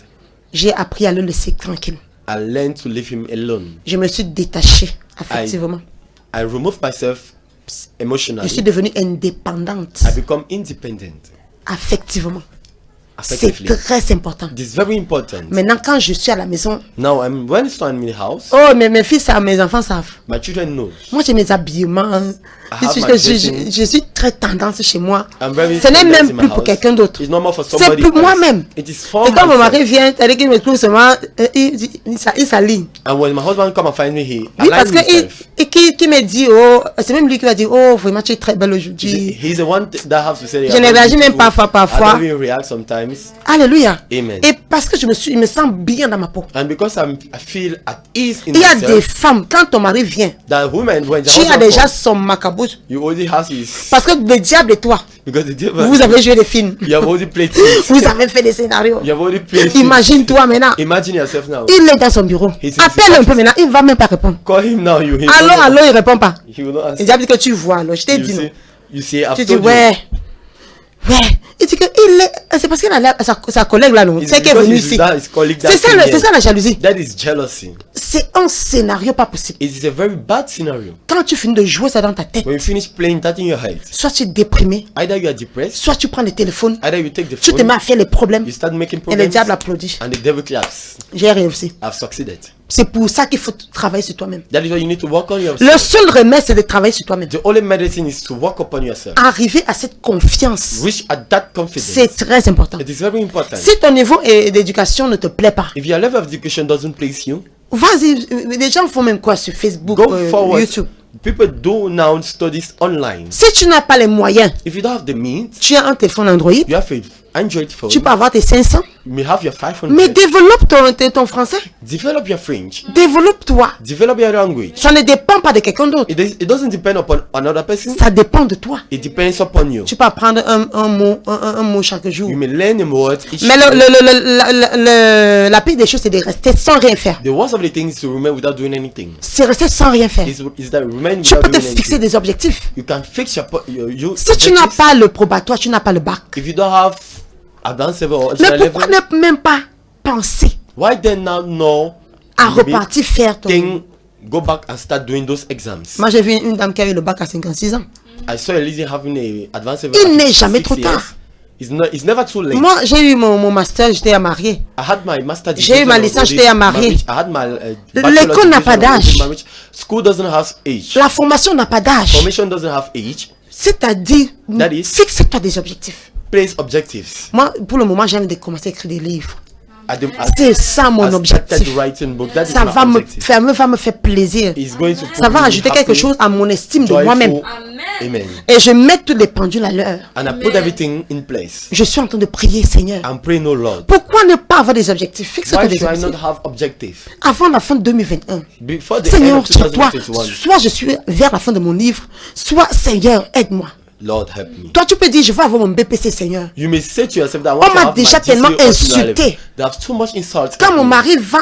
J'ai appris à le laisser tranquille. I learned to leave him alone. Je me suis détachée affectivement. I removed myself Je suis emotionally. devenue indépendante I become independent. affectivement. C'est Affectively. très important. This is very important. Maintenant, quand je suis à la maison, Now, when I'm in the house, oh, mais mes fils, mes enfants savent. my children know. Moi, j'ai mes habillements. have my dressing. Je suis très tendance chez moi. I'm very Ce n'est tendance même in my plus pour house. quelqu'un d'autre. It's not more for C'est somebody pour else. moi-même. It is for Et quand mon myself. mari vient, c'est-à-dire qu'il me trouve seulement, il s'aligne. And when my husband come and find me, he Oui, parce aligns himself. qui me dit, oh, c'est même lui qui va dire, oh, vraiment, tu es très belle aujourd'hui. He's the one that has to say. Je ne réagis même pas I parfois. don't even react sometimes. Alléluia. Amen. Et parce que je me sens bien dans ma peau. And because I feel at ease in Il y a des myself, femmes, quand ton mari vient, that woman, when the tu as husband déjà comes, son macabouche. you already have his, Parce que le diable et toi, because the devil, vous avez joué des films. you have already played things. Vous avez fait des scénarios. You have already played things. Imagine-toi maintenant. Imagine yourself now. Il est dans son bureau. He's- Appelle un peu maintenant. Il ne va même pas répondre. Call him now. He Allô, allô, il ne répond pas. He will not Le answer. diable dit que tu vois. Alors, je t'ai dit non. You see, I've Tu dis told ouais. Ouais. Il dit que il est. C'est parce qu'il a sa collègue là, non? you. C'est qui est venu ici. C'est ça la jalousie. That is jealousy. C'est un scénario pas possible. It is a very bad scenario. Quand tu finis de jouer ça dans ta tête, When you finish playing that in your head, soit tu es déprimé, either you are depressed, soit tu prends le téléphone, either you take the tu te phone, mets à faire les problèmes you start making et le problems, diable applaudit. and the devil claps. J'ai réussi. I've succeeded. C'est pour ça qu'il faut travailler sur toi-même. That is why you need to work on yourself. Le seul remède, c'est de travailler sur toi-même. The only medicine is to work upon yourself. Arriver à cette confiance, Reach at that confidence. c'est très important. It is very important. Si ton niveau d'éducation ne te plaît pas, If your level of education doesn't please you, vas-y, les gens font même quoi sur Facebook, go forward. YouTube. People do now studies online. Si tu n'as pas les moyens, If you don't have the means, tu as un téléphone Android, you have an Android phone. tu peux avoir tes 500, You may have your 500. mais développe ton français. Develop your French. Développe-toi. Develop your language. Ça ne dépend pas de quelqu'un d'autre. It doesn't depend upon another person. Ça dépend de toi. It depends upon you. Tu peux apprendre un mot chaque jour. You may learn a word each Mais day. la pire des choses, c'est de rester sans rien faire. The worst of the things is to remain without doing anything. C'est rester sans rien faire. Is that remain Tu without peux te doing fixer anything. des objectifs. You can fix your Si tu n'as pas le probatoire, tu n'as pas le bac. If you don't have advanced level or Mais level, pourquoi ne même pas penser why then now no à maybe repartir faire ton... think go back and start doing those exams? Moi, j'ai vu une dame qui a eu le bac à 56 ans. I saw a lady having a advanced level. Il at n'est jamais 56 trop tard. years. It's never too late. Moi, j'ai eu mon master, j'étais à marier. I had my master degree. J'ai eu ma licence, j'étais à marier. I had my L'école n'a pas d'âge. School doesn't have age. La formation n'a pas d'âge. Formation doesn't have age. C'est-à-dire, That is- fixe-toi des objectifs. Place objectives. Moi, pour le moment, j'ai envie de commencer à écrire des livres. I C'est ça mon started objectif. writing book. That is Ça my va objective. me faire plaisir. It's going to Ça va make me ajouter quelque happy, chose à mon estime de joyful. moi-même. Amen. Et je mets toutes les pendules à l'heure. And I put everything in place. Je suis en train de prier, Seigneur. I'm praying, oh Lord. Pourquoi ne pas avoir des objectifs? Fixe-toi Why des should I not objectifs. have objective? Avant la fin de 2021. Before the end Seigneur, of sur toi, 2021. soit je suis vers la fin de mon livre, soit Seigneur, aide-moi. Lord help me. Toi, tu peux dire, je veux avoir mon BPC, Seigneur. You may say to yourself that on m'a déjà tellement insulté. Too much insults. Quand mon mari va,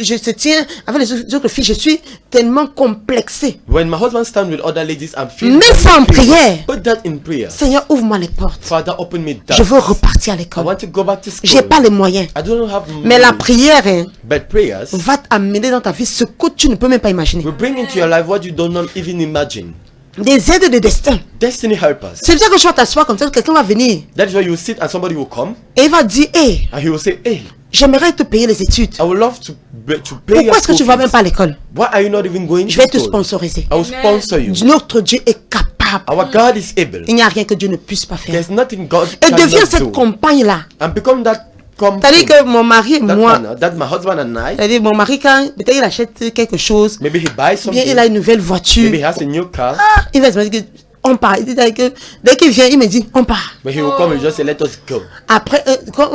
je se tiens avec les autres filles, je suis tellement complexé. When my husband stands with other ladies, I'm feeling. Mets ça en prière. Put that in prayer. Seigneur, ouvre-moi les portes. Father, open me doors. Je veux repartir à l'école. I want to go back to school. J'ai pas les moyens. I don't have money. Mais la prière, But prayers va t'amener dans ta vie ce que tu ne peux même pas imaginer. will bring into your life what you don't even imagine. Des aides de destin. Destiny helpers. C'est dire que tu vas t'asseoir comme ça, quelqu'un va venir. That is why you sit and somebody will come. Et il va dire, hey, and he will say, hey, j'aimerais te payer les études. I would love to pay Pourquoi est-ce que tu ne vas même pas à l'école? Why are you not even going Je vais te to school? sponsoriser. I will sponsor you. Notre Dieu est capable. Our God is able. Il n'y a rien que Dieu ne puisse pas faire. There's nothing God Et cannot deviens cette do. compagne-là. And become that C'est-à-dire que mon mari et moi, that my husband and I, c'est-à-dire mon mari quand peut-être il achète quelque chose, maybe he buys something, bien il a une nouvelle voiture, maybe he has a new car, il va se dire que on part. Dès qu'il vient, il me dit on part. but he will come and just say let us go. Après, quand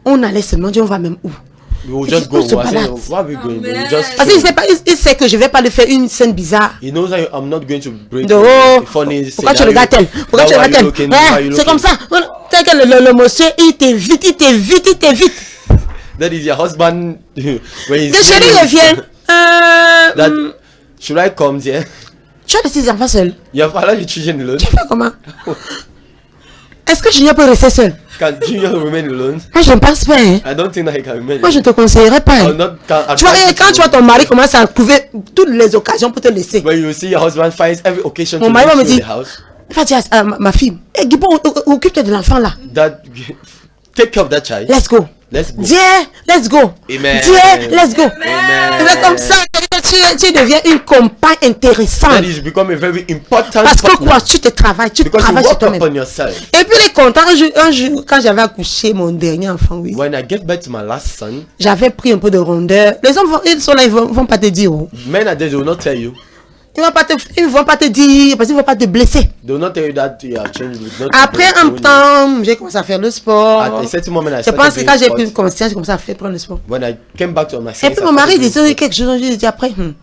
on allait seulement dire on va même où? We will just go. Where are we going? We will just. Parce qu'il sait pas, il sait que je vais pas lui faire une scène bizarre. He knows that I'm not going to break. Funny. Pourquoi tu regardes tel? Pourquoi tu regardes tel? C'est comme ça. C'est que le monsieur, il t'évite. That is your husband. When he's chérie, reviens. That should I come here? Tu as des 6 enfants seuls. You have allowed your children alone. Tu fais comment? Est-ce que Junior peut rester seul? Can Junior remain alone? Moi, je ne pense pas. Hein. I don't think that he can remain. Moi, je ne te conseillerais pas. Hein. Tu vois, quand tu vois ton mari commence à trouver toutes les occasions pour te laisser. When you see your husband finds every occasion mon to mari va me leave dire, the house. Il va dire à ma fille, hey, Guibon, occupe-toi de l'enfant là. Take care of that child. Let's go. Let's go. Dieu, let's go. Amen. Dieu, let's go. C'est comme ça que tu deviens une compagne intéressante. That is become a very important. Parce que quoi, tu te travailles, tu travailles sur toi-même. Et puis les contents, un jour, quand j'avais accouché mon dernier enfant, oui. When I gave birth to my last son, j'avais pris un peu de rondeur. Les hommes, ils sont là, ils vont pas te dire. Oh. Men are there, they will not tell you. Ils vont pas te dire parce qu'ils vont pas te blesser. Après un temps, j'ai commencé à faire le sport. Je pense que quand j'ai pris conscience, j'ai commencé à faire prendre le sport. Et puis mon mari disait quelque chose, je dis après, il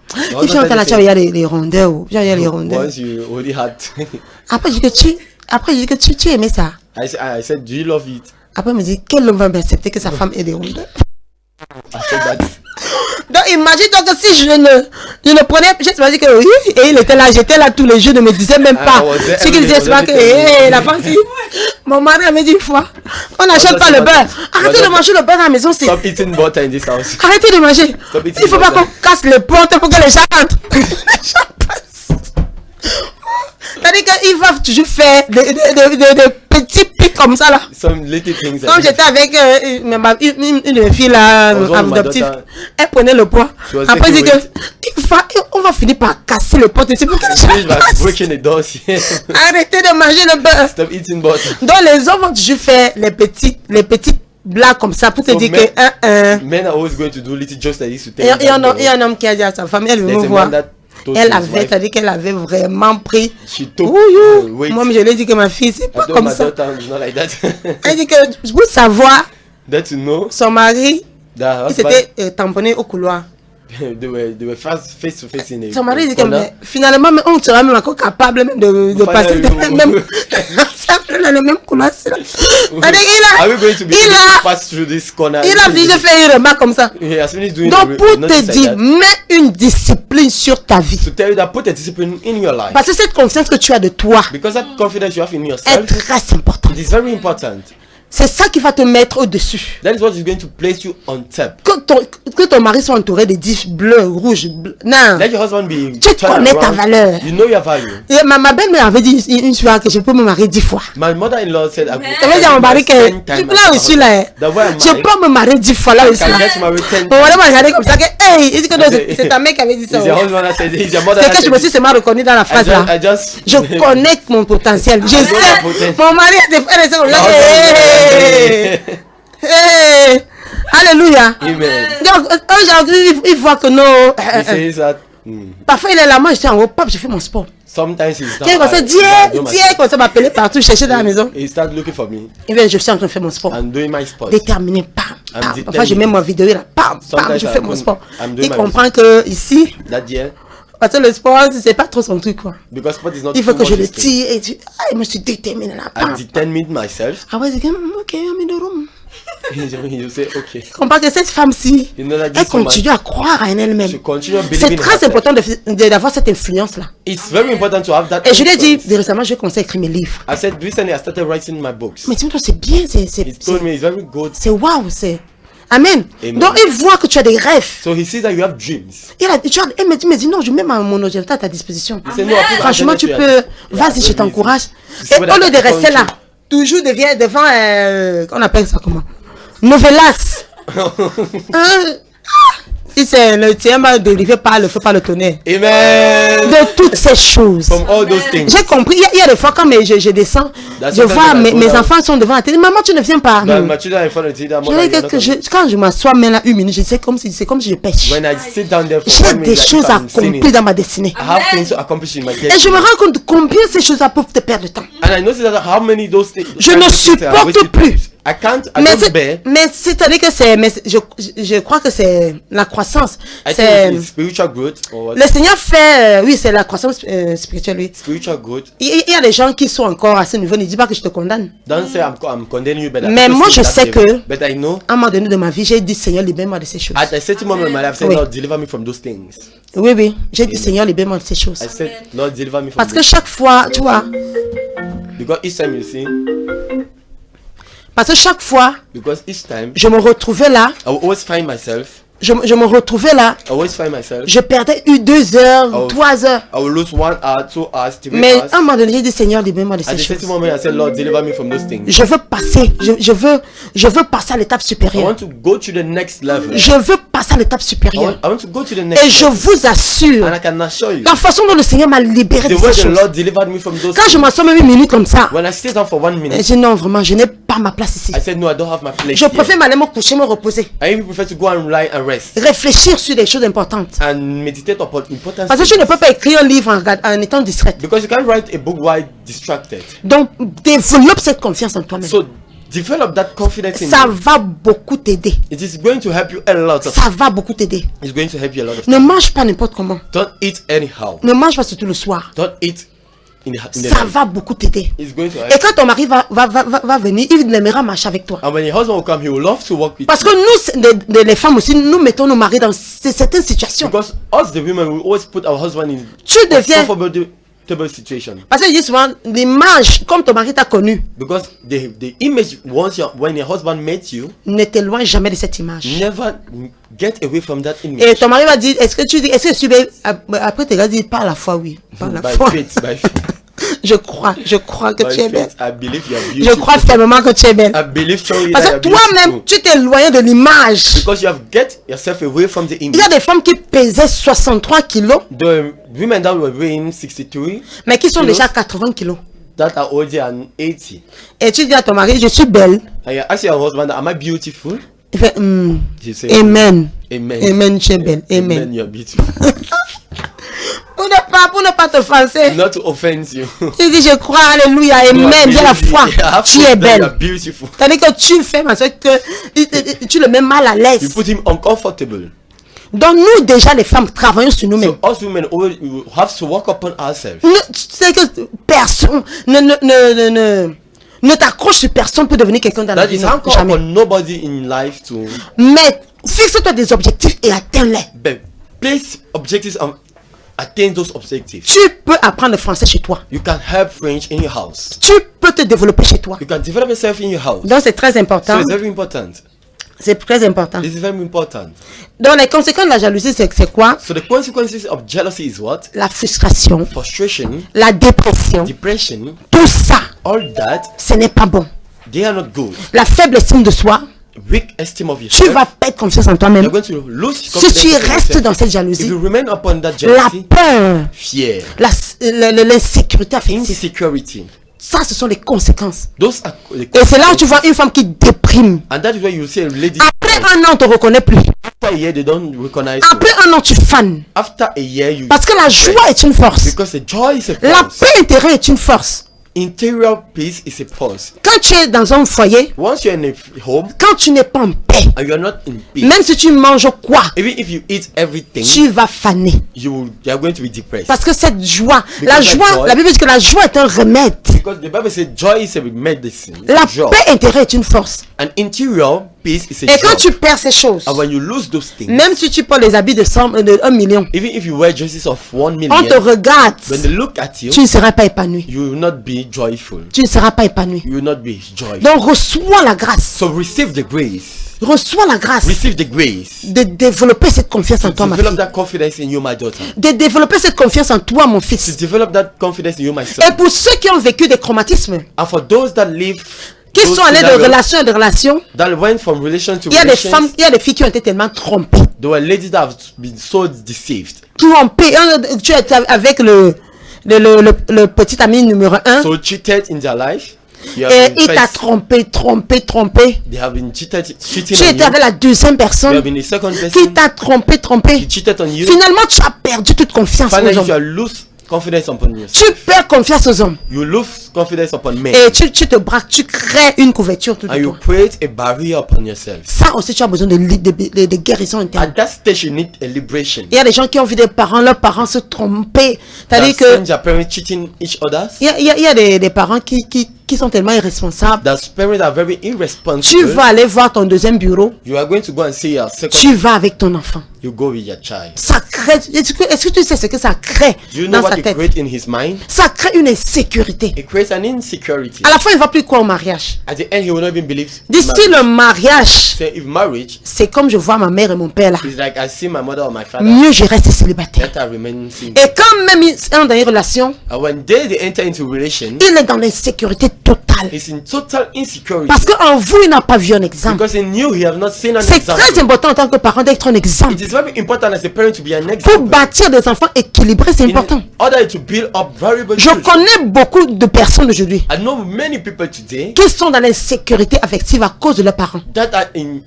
y a les rondeurs. Il y a les rondeurs. Après je dis que tu aimais ça. I said, do you love it? Après il me dit, quel homme va accepter que sa femme ait des rondeurs? Donc imagine-toi que si je ne prenais, je te dis que oui, et il était là, j'étais là tous les jours, ne me disait même pas. Ce qu'il disait, c'est pas que la femme, si mon mari avait dit une fois, on n'achète pas le beurre. Arrêtez de manger le beurre dans la maison. Stop eating butter in this house. Arrêtez de manger. Il faut pas qu'on casse les portes, il faut que les gens entrent. C'est-à-dire qu'il va toujours faire des petits pics comme ça là. Some little things. Comme j'étais avec une fille là, adoptive, elle prenait le poids. Après, elle dit que on va finir par casser le pot. C'est pour que les gens arrêtez de manger le beurre. Stop eating butter. Donc les hommes vont toujours faire les petites blagues comme ça pour te dire que men are always going to do little jokes like this to tell you. Il y a un homme qui a dit à sa femme, elle veut me voir. C'est-à-dire qu'elle avait vraiment pris. Moi, je lui ai dit que ma fille, c'est pas comme ça. Elle dit que pour savoir, son mari, il s'était tamponné au couloir. They were face to face in a son mari dit que finalement, on sera même encore capable même de passer même le même couloir. Are we going to be able to pass through this corner? Il a fini de faire une remarque comme ça. Donc pour te dire, mets une discipline sur ta vie. To tell you that put a discipline in your life. Parce que cette confiance que tu as de toi, because that confidence you have in yourself, est très important. It is very important. C'est ça qui va te mettre au-dessus. That is what is going to place you on top. Que ton mari soit entouré de 10 bleus, rouges, non. Let your husband be. Tu connais ta valeur. You know your value. Et ma belle-mère avait dit une fois que je peux me marier 10 fois. My mother-in-law said I would dire à mon mari que là aussi là, je peux me marier 10 fois là aussi. On va me regarder comme ça que hey, il dit que c'est ta mère qui avait dit ça. C'est que je me suis seulement reconnu dans la phrase là. Je connais mon potentiel. Je sais. Mon mari a des frères et sœurs comme ça. Alléluia. Donc aujourd'hui il voit que non. Parfois il est là, moi je suis en haut, pap, je fais mon sport. Sometimes he's down. Comme ça, Dieu, comme ça m'appeler partout, chercher dans la maison. He start looking for me. Et bien je suis en train de faire mon sport. I'm doing my sport. Déterminé, pam. Parfois je mets ma vidéo là, pam, je fais mon sport. Il comprend que ici. Parce que le sport, c'est pas trop son truc, quoi. Because sport is not Il faut too que je much le his thing. tire et je me suis déterminé là. I determined myself. Ah ouais, c'est comme, ok, I'm in the room. You say, okay. Je comprends que cette femme-ci, You know that elle this woman, continue à croire en elle-même. she continue believing C'est in très herself. important d'avoir cette influence-là. It's very important to have that. Et je lui ai dit, influence. récemment, je vais commencer à écrire mes livres. I said recently I started writing my books. Mais dis-moi, c'est bien, He told me it's very good. c'est waouh, c'est... Amen. Amen. Donc, il voit que tu as des rêves. So he sees that you have dreams. Elle me dit, non, je mets mon ordinateur à ta disposition. He said, no, I put Franchement, agenda tu to peux... your- Vas-y, je Yeah, t'encourage. you Et see what au I lieu de rester told là, toujours devant... on appelle ça comment? Novelas. Si c'est le tien délivré par le feu, par le tonnerre. Amen. De toutes ces choses. From all those things. J'ai compris. Il y a des fois quand je descends, That's je what vois I mes told her. enfants sont devant la télé. Maman, tu ne viens pas. But my children are in front of the TV, Je dis que quand je m'assois même là une minute, c'est comme si je pêche. when I sit down there for J'ai 1 minute, des like, choses if à I'm sinning, accomplir dans ma destinée. I have things to accomplish in my Et je destiny. me rends compte de combien ces choses-là peuvent te perdre de temps. And I notice that how many those things. Je ne supporte plus. I can't. I Mais don't bear. c'est-à-dire que je crois que c'est la croissance. I think C'est it's spiritual growth or what? le Seigneur fait, oui, c'est la croissance spirituelle, oui. Spiritual growth. Il y a des gens qui sont encore à ce niveau, ne dis pas que je te condamne. Don't say I'm condemning you, but Mais moi, je sais que- But I know. À un moment donné de ma vie, j'ai dit, Seigneur, libère-moi de ces choses. At a certain moment in my life, I said, Oui. Lord, deliver me from those things. Oui, oui, j'ai dit, Seigneur, libère-moi de ces choses. I said, Lord, deliver me from Parce que this. chaque fois, tu vois, Because each time you see, parce que chaque fois, because each time je me retrouvais là, I will always find myself. je me retrouvais là, I always find myself. je perdais 2 heures, Oh. 3 heures. I will lose 1 hour, 2 hours, 3 Mais hours. à un moment donné, j'ai dit, Seigneur, libère-moi de At ces the certain choses. moment, I said, Lord, deliver me from those things. Je veux passer, je veux passer à l'étape I supérieure. want to go to the next level. Je veux passer à l'étape supérieure. I want to go to the next Et je level. vous assure, And I can assure you, la façon dont le Seigneur m'a libéré the de way ces the choses. Lord delivered me from those Quand je things. m'assois même une minute comme ça, When I sit down for 1 et minute, je dis non, vraiment, je n'ai pas ma place ici. I said, no, I don't have my place Je here. préfère m'aller me coucher, me reposer. I even prefer to go and lie and rest Réfléchir sur des choses importantes. and meditate upon important Parce que tu ne peux pas écrire un livre en étant distraite. because you can't write a book while distracted. Donc, développe cette confiance en toi-même. So develop that confidence in Ça you. va beaucoup t'aider. It is going to help you a lot. Ça va beaucoup t'aider. It's going to help you a lot of Ne mange pas n'importe comment. Don't eat anyhow. Ne mange pas surtout le soir. Don't eat in the Ça night. va beaucoup t'aider. It's going to Et help. quand ton mari va venir, il aimera marcher avec toi. And when your husband will come, he will love to work with Parce you. que nous, les femmes aussi, nous mettons nos maris dans certaines situations. Because us, the women, will always put our husband in Tu deviens... comfortable situation. Parce que je dis souvent, l'image, comme ton mari t'a connu, Because the image when your husband met you, ne t'éloigne jamais de cette image. never get away from that Et image. ton mari va dire, est-ce que je suis bien? Après, tu vas dire, par la foi, oui. Par la foi. By faith. Je crois que By tu es belle. faith, I believe you are Je beautiful. crois fermement que tu es belle. I believe strongly Parce that que you are toi-même, beautiful. tu t'es éloigné de l'image. Because you have get yourself away from the Il image. y a des femmes qui pesaient 63 kilos, The women that were weighing 63, mais qui sont Kilos. déjà à 80 kilos. that are already an 80. Et tu dis à ton mari, je suis belle. And you ask your husband, am I beautiful? Il fait, He say, Amen. Amen. Amen, tu es belle. Amen. You're beautiful. Pour ne pas te offenser. Not to offend you. Tu dis, je crois, alléluia, amen, viens la foi. Tu es You're belle. beautiful. Tandis que tu fais, parce que tu le mets mal à You l'aise. put him uncomfortable. Donc nous, déjà, les femmes, travaillons sur nous-mêmes. So us women always we have to work upon ourselves. C'est que personne ne t'accroche sur personne pour devenir quelqu'un dans la That vie. is Non, anchor jamais. upon nobody in life to Mais fixe-toi des objectifs et atteins-les. but place objectives and attain those objectives. Tu peux apprendre le français chez toi. You can help French in your house. Tu peux te développer chez toi. You can develop yourself in your house. Donc c'est très So important. it's very important. C'est très important. This is very important. Donc les conséquences de la jalousie, c'est quoi? So the consequences of jealousy is what? La frustration, Frustration, la dépression, depression, tout ça, all that, ce n'est pas bon. they are not good. La faible estime de soi, Weak esteem of tu yourself. vas perdre confiance en toi-même. You're going to lose Si confidence tu in restes yourself. dans cette If jalousie, you remain upon that la jealousy, peur, fear, l'insécurité affective, insecurity, ça ce sont les conséquences. those are the Et c'est là où tu vois une femme qui déprime. and that is where you see a lady. Après un an, on te reconnaît plus. After a year, they don't recognize you. Après un an, tu fanes. After a year, you Parce que la joie est une force. because the joy is a La force. paix intérieure est une force. Interior peace is a force. Quand tu es dans un foyer, Once you're in a home, quand tu n'es pas en paix, paix. and you are not in peace, Même si tu manges quoi, even if you eat everything, tu vas faner. you are going to be depressed. Parce que cette joie, Because la Bible dit que la joie est un remède. Because the Bible says joy is a medicine. La Joy. paix intérieure est une force. An interior peace is a Et quand joy. tu perds ces choses, And when you lose those things, même si tu portes les habits de 1 million, even if you wear dresses of 1 million, on te regarde, when they look at you, tu ne seras pas épanoui. you will not be joyful. Tu ne seras pas épanoui. You will not be joyful. Donc reçois la grâce. So receive the grace. Reçois la grâce Receive the grace. de développer cette confiance en toi, ma Develop fille. that confidence in you, my daughter. De développer cette confiance en toi, mon To fils. develop that confidence in you, my son. Et pour ceux qui ont vécu des traumatismes, And for those that live, qui those sont allés de scenarios relation en relation, that went from relation to il y a des relations, femmes, il y a des filles qui ont été tellement trompées. there were ladies that have been so deceived. Trompées. Tu es avec le petit ami numéro 1 So cheated in their life. You have et been il t'a first- trompé. They have been cheating Tu on étais you. avec la deuxième You personne have been the second qui person. t'a trompé. He cheated on you. Finalement, tu as perdu toute confiance aux Finally, you hommes. are lose confidence upon yourself. Tu perds confiance aux hommes. You lose confidence upon men. Et tu te braques, tu crées une couverture tout And de you toi. create a barrier upon yourself. Ça aussi, tu as besoin de guérison interne. At that stage, you need a liberation. Il y a des gens qui ont vu leurs parents se tromper. C'est-à-dire That que sends your parents cheating each others. il y a des parents qui sont tellement irresponsables. That parents are very Tu irresponsible. vas aller voir ton deuxième bureau. You are going to go and see your second. Tu vas avec ton enfant. You go with your child. Ça crée. Est-ce que tu sais ce que ça crée Do you know dans what sa it tête? creates in his mind? Ça crée une insécurité. It creates an insecurity. À la fin, il ne va plus croire au mariage. At the end, he will not even believe. D'ici le mariage, So if marriage c'est comme je vois ma mère et mon père là. is like I see my mother or my father, Mieux je reste célibataire. let her remain single. Et quand même ils sont dans une relation, And when they enter into relation, il est dans l'insécurité totale. he's in total insecurity. Parce qu'en vous, il n'a pas vu un exemple. Because in you, he have not seen an C'est très example. important en tant que parent d'être un exemple. It is very important as a parent to be an Pour example. bâtir des enfants équilibrés, c'est important. In order to build up variable Je children. connais beaucoup de personnes aujourd'hui I know many people today qui sont dans l'insécurité affective à cause de leurs parents. that are in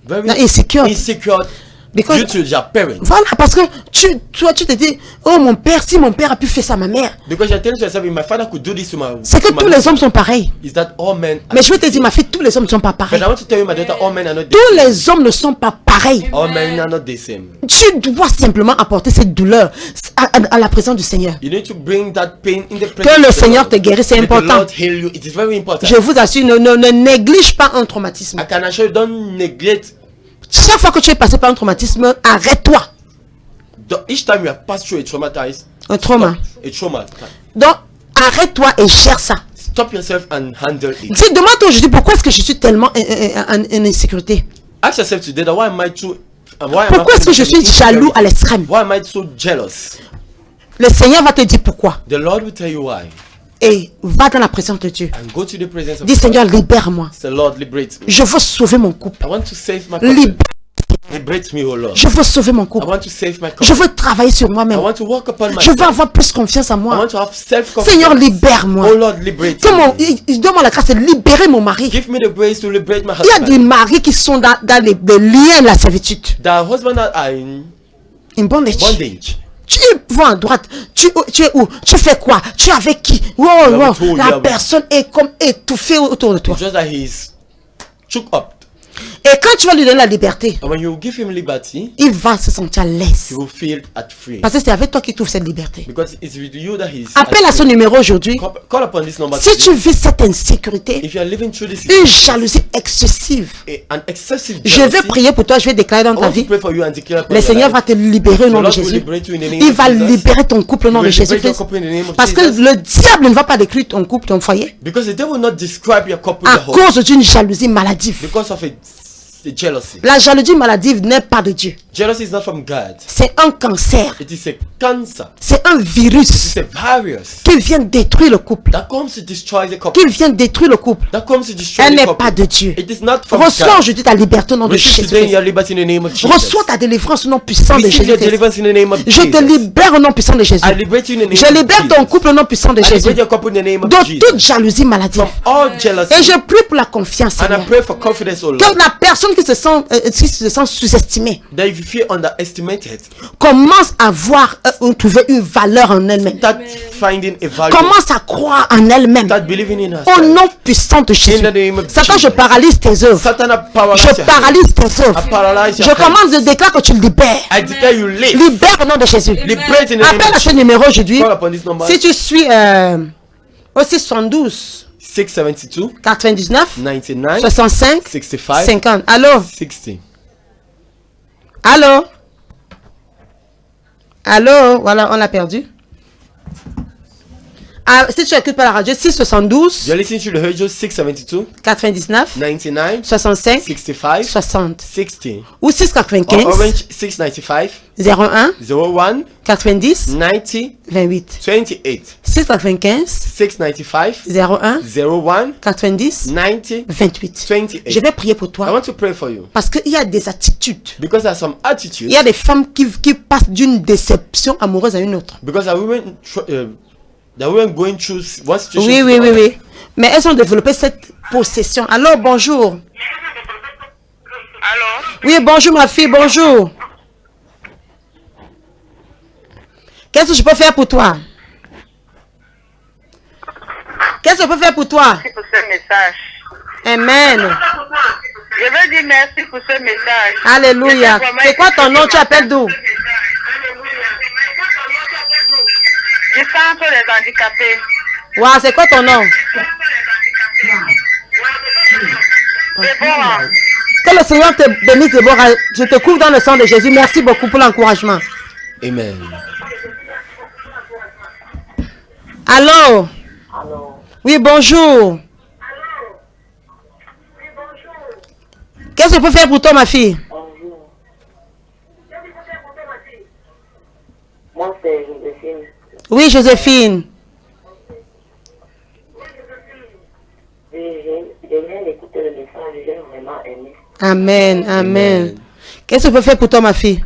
very Non, insecure. insecure Because- due to their parents. Voilà, parce que toi, tu te dis, oh mon père, si mon père a pu faire ça à ma mère, Because you're telling yourself, if my father could do this to my, c'est que to my tous les hommes sont pareils. is that all men are Mais je vais te the dire, ma fille, tous les hommes ne sont pas same? pareils. But I want to tell you, my daughter, all men are not the Tous same. les hommes ne sont pas pareils. All men are not the same. Tu dois simplement apporter cette douleur à la présence du Seigneur. You need to bring that pain in the Que presence le of Seigneur God. te guérisse, c'est Let the important. Lord heal you. It is very important. Je vous assure, ne néglige pas un traumatisme. I can assure you, don't neglect. Chaque fois que tu es passé par un traumatisme, arrête-toi. Each time you have passed through a traumatized, Un trauma. a trauma, Donc, arrête-toi et gère ça. stop yourself and handle it. Dis, demande-toi aujourd'hui pourquoi est-ce que je suis tellement en insécurité. Ask yourself today that why am I too? Why am Pourquoi I est-ce que je suis feeling jaloux à insecurity? l'extrême? Why am I so jealous? Le Seigneur va te dire pourquoi. The Lord will tell you why. Et va dans la présence de Dieu. And go to the presence of Dis, God. Seigneur, libère-moi. Say, Lord, liberate me. Je veux sauver mon couple. I want to save my couple. Liberate me, oh Lord. Je veux sauver mon I couple. want to save my Je couple. veux travailler sur I moi-même. want to work upon Je myself. veux avoir plus confiance en I moi. want to have self-confidence. Seigneur, libère-moi. Oh Lord, liberate Comment me. il demande la grâce de libérer mon mari. Give me the grace to liberate my Il y a husband. des maris qui sont dans les liens de la servitude. The husband that are in Une bondage. bondage. Tu vas à droite, tu es où? Tu fais quoi? Tu es avec qui? Wow, wow. La personne est comme étouffée autour de toi. It's just that he's shook up. Et quand tu vas lui donner la liberté, And when you give him liberty, il va se sentir à l'aise. he will feel at free. Parce que c'est avec toi qu'il trouve cette liberté. Because it's with you that he's Appelle à at ce free. numéro aujourd'hui. Call upon this number Si today. tu vis cette insécurité, If you are living through this une jalousie excessive, an excessive je vais jealousy, prier pour toi, je vais déclarer dans I ta want to vie. pray for you and declare upon Le your Seigneur life. va te libérer au nom The de Lord will Jésus. liberate you in the name Il of va Jesus. libérer ton couple au nom He de will Jésus liberate your Christ. couple in the name of Parce que Jesus. le diable ne va pas détruire ton couple, ton foyer, Because the devil will not describe your couple à the whole. cause d'une jalousie maladive. Because of a jealousy. La jalousie maladive n'est pas de Dieu. Jealousy is not from God. C'est un cancer. It is a cancer. C'est un virus It's a virus qui vient détruire le couple. that comes to destroy the couple. Qui vient détruire le couple. That comes to destroy Elle the n'est couple. pas de Dieu. It is not from Reçois God. aujourd'hui ta liberté au nom de Receive Jésus today Christ. your liberty in the name of Jesus. Reçois ta délivrance au nom puissant de Receive Jésus your Christ. deliverance in the name of Je te Jesus. libère au nom puissant de Jésus. I liberate you in the name Je of libère ton Jesus. couple au nom puissant de I Jésus. liberate your couple in the name of De toute Jesus. jalousie maladive. From all jealousy. Et je prie pour la confiance, And I Seigneur. pray for confidence, O Que Lord. la personne qui se sentent sous-estimées, that if you feel underestimated, commence à trouver une valeur en elles-mêmes. Start finding a value. Commence à croire en elles-mêmes. Start believing in Au nom puissant de Jésus. Satan, je paralyse tes œuvres. Je paralyse tes œuvres. Je commence de déclarer que tu le libères. Libère au nom de Jésus. Appelle à ce numéro aujourd'hui. Si tu suis au 672 672 99 99 65 65 50. Allô? 60. Allô? Allô? Voilà, on l'a perdu. Si tu écoutes par la radio, 672 You're listening to the radio 672 99 99 65 65 60 60 ou 695 Orange 695 01 01 90 90 28 28 695 695 01 01 90 90 28. 28. Je vais prier pour I toi want to pray for you parce qu'il y a des attitudes. because there are some attitudes. Il y a des femmes qui passent d'une déception amoureuse à une autre. Because the women going through one situation. Oui. Mais elles ont développé cette possession. Alors, bonjour. Allô? Oui, bonjour ma fille, bonjour. Qu'est-ce que je peux faire pour toi? Qu'est-ce que je peux faire pour toi? Merci pour ce message. Amen. Je veux dire merci pour ce message. Alléluia. C'est quoi ton nom? Tu appelles d'où? Du centre des handicapés. Wow, c'est quoi ton nom? Déborah. Que le Seigneur te bénisse, Déborah. Je te couvre dans le sang de Jésus. Merci beaucoup pour l'encouragement. Amen. Allô? Oui, bonjour. Qu'est-ce que je peux faire pour toi, ma fille? Bonjour. Moi, c'est Joséphine. Oui, Joséphine. Je viens d'écouter le message, j'ai vraiment aimé. Amen, amen. Qu'est-ce que je peux faire pour toi, ma fille?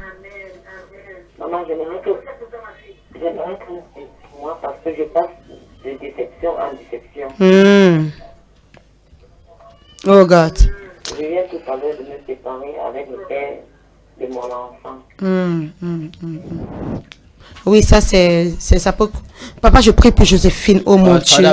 Maman, j'aimerais que pour moi, parce que je passe de déception en déception. Oh God. Je viens tout à l'heure de me séparer avec le père de mon enfant. Oui, ça c'est ça. Papa, je prie pour Joséphine, oh mon Dieu.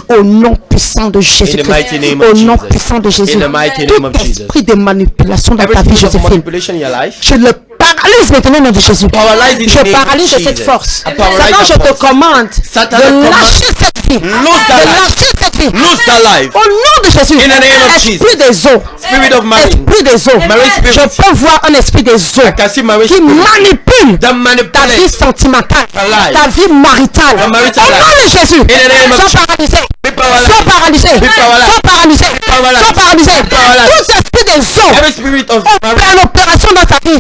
Au nom puissant de Jésus. Au nom puissant de Jésus. Tout esprit de manipulation dans ta vie, Joséphine. Je le paralyse maintenant au nom de Jésus. Je paralyse cette force. Satan, je te commande de lâcher cette vie. De lâcher cette vie. Lose that life. Au nom de Jésus. In the name of Jesus. Esprit des eaux. Spirit of marriage. Esprit des eaux. Je peux voir un esprit des eaux qui manipule ta vie sentimentale, ta vie maritale. Au nom de Jésus. Sois paralysé. Sois paralysé. Sois paralysé. Sois paralysé. Tout esprit des eaux. Every spirit of Opère l'opération dans ta vie.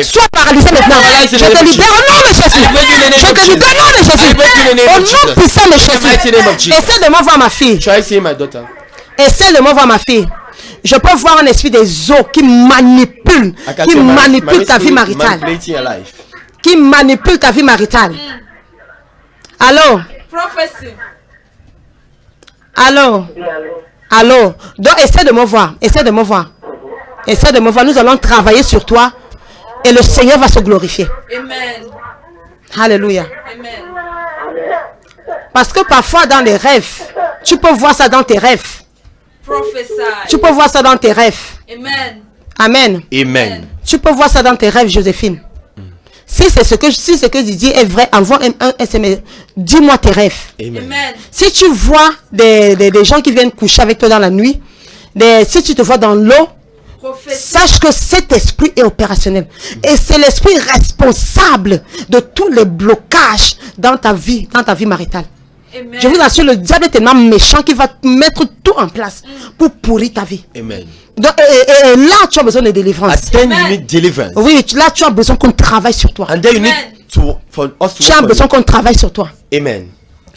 Sois paralysé maintenant. Je te libère au nom de Jésus. Je te libère au nom de Jésus. Au nom puissant de Jésus. Essaie de m'envoyer ma fille. Try seeing my daughter. Essaie de m'envoyer ma fille. Je peux voir un esprit des eaux qui manipule ta vie maritale. Qui manipule ta vie maritale. Allô? Prophétie. Allô? Allô? Donc essaie de me voir. Essaie de me voir. Essaie de me voir. Nous allons travailler sur toi. Et le Seigneur va se glorifier. Amen. Alléluia. Amen. Parce que parfois dans les rêves, tu peux voir ça dans tes rêves. Prophesy. Tu peux voir ça dans tes rêves. Amen. Amen. Amen. Tu peux voir ça dans tes rêves, Joséphine. Si c'est ce que tu dis est vrai, envoie un SMS. Dis-moi tes rêves. Amen. Si tu vois des gens qui viennent coucher avec toi dans la nuit, si tu te vois dans l'eau, sache que cet esprit est opérationnel. Et c'est l'esprit responsable de tous les blocages dans ta vie maritale. Amen. Je vous assure, le diable est tellement méchant qu'il va mettre tout en place pour pourrir ta vie. Amen. Donc, et là, tu as besoin de délivrance. And then you need deliverance. Oui, là, tu as besoin qu'on travaille sur toi. And then you need for us to Tu as besoin qu'on travaille sur toi. Amen.